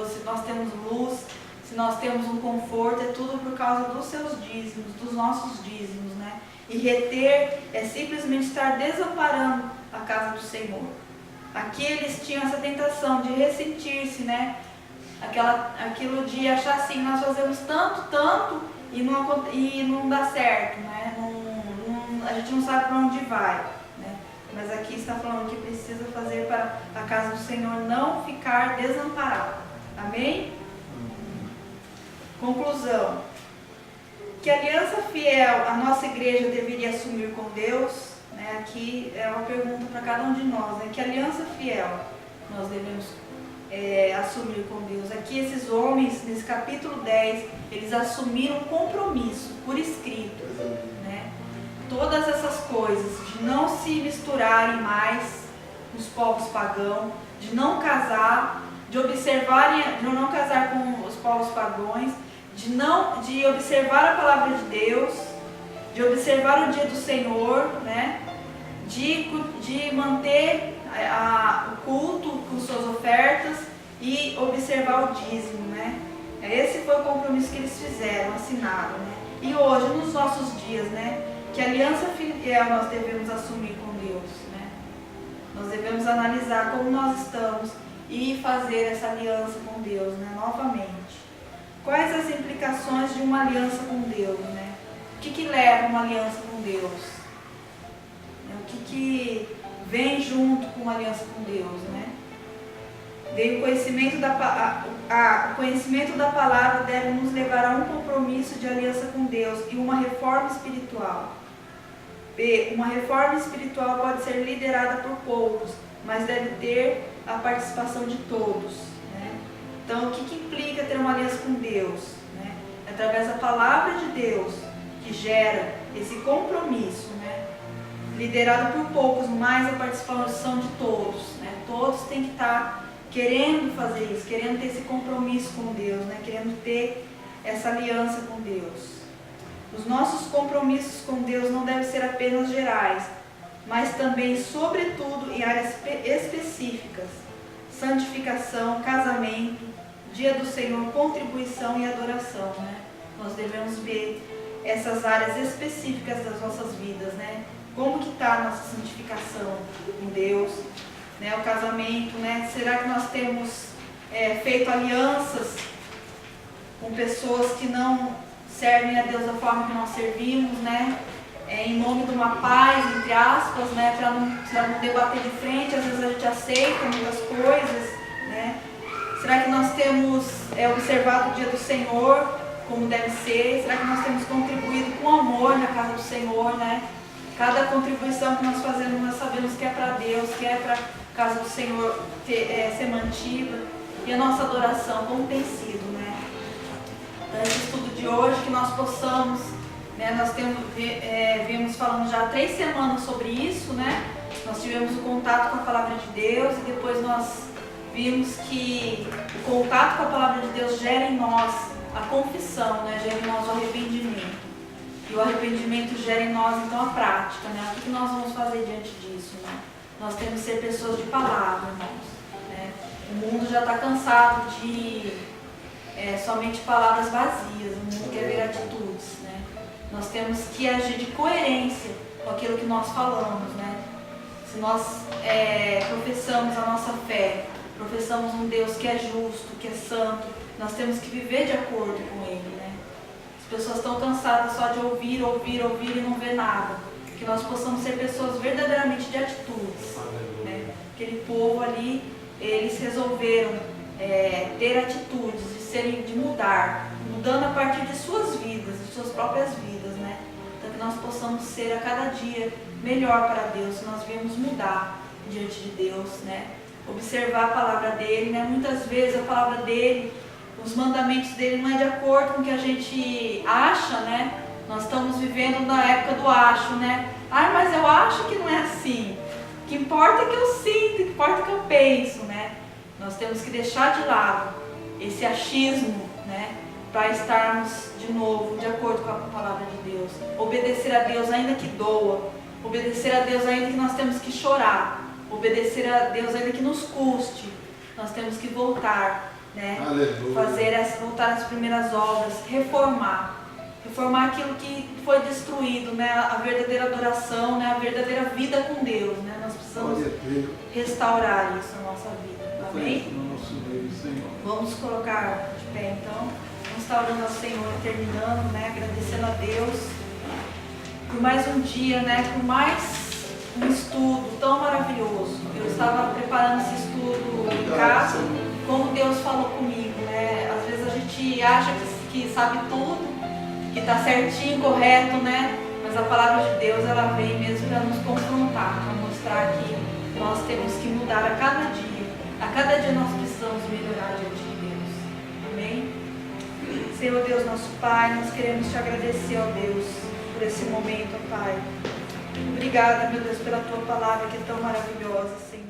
Se nós temos luz, se nós temos um conforto, é tudo por causa dos seus dízimos, dos nossos dízimos, né? E reter é simplesmente estar desamparando a casa do Senhor. Aqui eles tinham essa tentação de ressentir-se, né? Aquilo de achar assim, nós fazemos tanto e não dá certo, né? A gente não sabe para onde vai, né? Mas aqui está falando que precisa fazer para a casa do Senhor não ficar desamparada. Amém? Conclusão. Que aliança fiel a nossa igreja deveria assumir com Deus, né? Aqui é uma pergunta para cada um de nós, né? Que aliança fiel nós devemos assumir com Deus? Aqui esses homens, nesse capítulo 10, eles assumiram um compromisso por escrito, né? Todas essas coisas, de não se misturarem mais com os povos pagãos, de não casar, de não casar com os povos pagãos, de observar a palavra de Deus, de observar o dia do Senhor, né? De manter o culto com suas ofertas e observar o dízimo, né? Esse foi o compromisso que eles fizeram, assinaram, né? E hoje, nos nossos dias, né? Que aliança fiel nós devemos assumir com Deus, né? Nós devemos analisar como nós estamos e fazer essa aliança com Deus, né? Novamente. Quais as implicações de uma aliança com Deus, né? O que leva uma aliança com Deus? O que vem junto com uma aliança com Deus, né? Vem o conhecimento o conhecimento da palavra deve nos levar a um compromisso de aliança com Deus e uma reforma espiritual. B. Uma reforma espiritual pode ser liderada por poucos, mas deve ter a participação de todos, né? Então, o que implica ter uma aliança com Deus, né? É através da palavra de Deus que gera esse compromisso, né? Liderado por poucos, mas a participação de todos, né? Todos têm que estar querendo fazer isso, querendo ter esse compromisso com Deus, né? Querendo ter essa aliança com Deus. Os nossos compromissos com Deus não devem ser apenas gerais, mas também, sobretudo, em áreas específicas. Santificação, casamento, dia do Senhor, contribuição e adoração, né? Nós devemos ver essas áreas específicas das nossas vidas, né? Como que está a nossa santificação com Deus, né? O casamento, né? Será que nós temos feito alianças com pessoas que não servem a Deus da forma que nós servimos, né? Em nome de uma paz, entre aspas, né? Para não debater de frente, às vezes a gente aceita muitas coisas, né? Será que nós temos observado o dia do Senhor como deve ser? Será que nós temos contribuído com amor na casa do Senhor, né? Cada contribuição que nós fazemos, nós sabemos que é para Deus, que é para a casa do Senhor ser mantida. E a nossa adoração, como tem sido, né? Então, esse estudo de hoje, que nós possamos, né? Nós viemos falando já há 3 semanas sobre isso, né? Nós tivemos o contato com a palavra de Deus e depois nós vimos que o contato com a palavra de Deus gera em nós a confissão, né? Gera em nós o arrependimento. E o arrependimento gera em nós, então, a prática, né? O que nós vamos fazer diante disso, né? Nós temos que ser pessoas de palavra, irmãos, né? O mundo já está cansado de somente palavras vazias, o mundo quer ver atitudes, né? Nós temos que agir de coerência com aquilo que nós falamos, né? Se nós professamos a nossa fé, professamos um Deus que é justo, que é santo, nós temos que viver de acordo com Ele, né? As pessoas estão cansadas só de ouvir e não ver nada. Que nós possamos ser pessoas verdadeiramente de atitudes, né? Aquele povo ali, eles resolveram ter atitudes, de mudar, mudando a partir de suas vidas, de suas próprias vidas, né? Então que nós possamos ser a cada dia melhor para Deus, se nós viemos mudar diante de Deus, né? Observar a palavra dele, né? Muitas vezes a palavra dele, os mandamentos dele não é de acordo com o que a gente acha, né? Nós estamos vivendo na época do acho, né? Ah, mas eu acho que não é assim. O que importa é que eu sinto, o que importa é que eu penso, né? Nós temos que deixar de lado esse achismo, né? para estarmos de novo de acordo com a palavra de Deus. Obedecer a Deus ainda que doa, obedecer a Deus ainda que nós temos que chorar, obedecer a Deus ainda que nos custe. Nós temos que voltar, né? Aleluia. Voltar às primeiras obras, reformar aquilo que foi destruído, né? A verdadeira adoração, né? A verdadeira vida com Deus, né? Nós precisamos restaurar isso na nossa vida, amém? Vamos colocar de pé então, vamos estar orando ao Senhor, terminando, né? Agradecendo a Deus por mais um dia, né? Por mais um estudo tão maravilhoso. Eu estava preparando esse estudo em casa, como Deus falou comigo, né? Às vezes a gente acha que sabe tudo, que está certinho, correto, né? Mas a palavra de Deus, ela vem mesmo para nos confrontar, para mostrar que nós temos que mudar a cada dia. A cada dia nós precisamos melhorar diante de Deus. Amém? Senhor Deus, nosso Pai, nós queremos te agradecer, ó Deus, por esse momento, ó Pai. Obrigada, meu Deus, pela tua palavra que é tão maravilhosa, Senhor.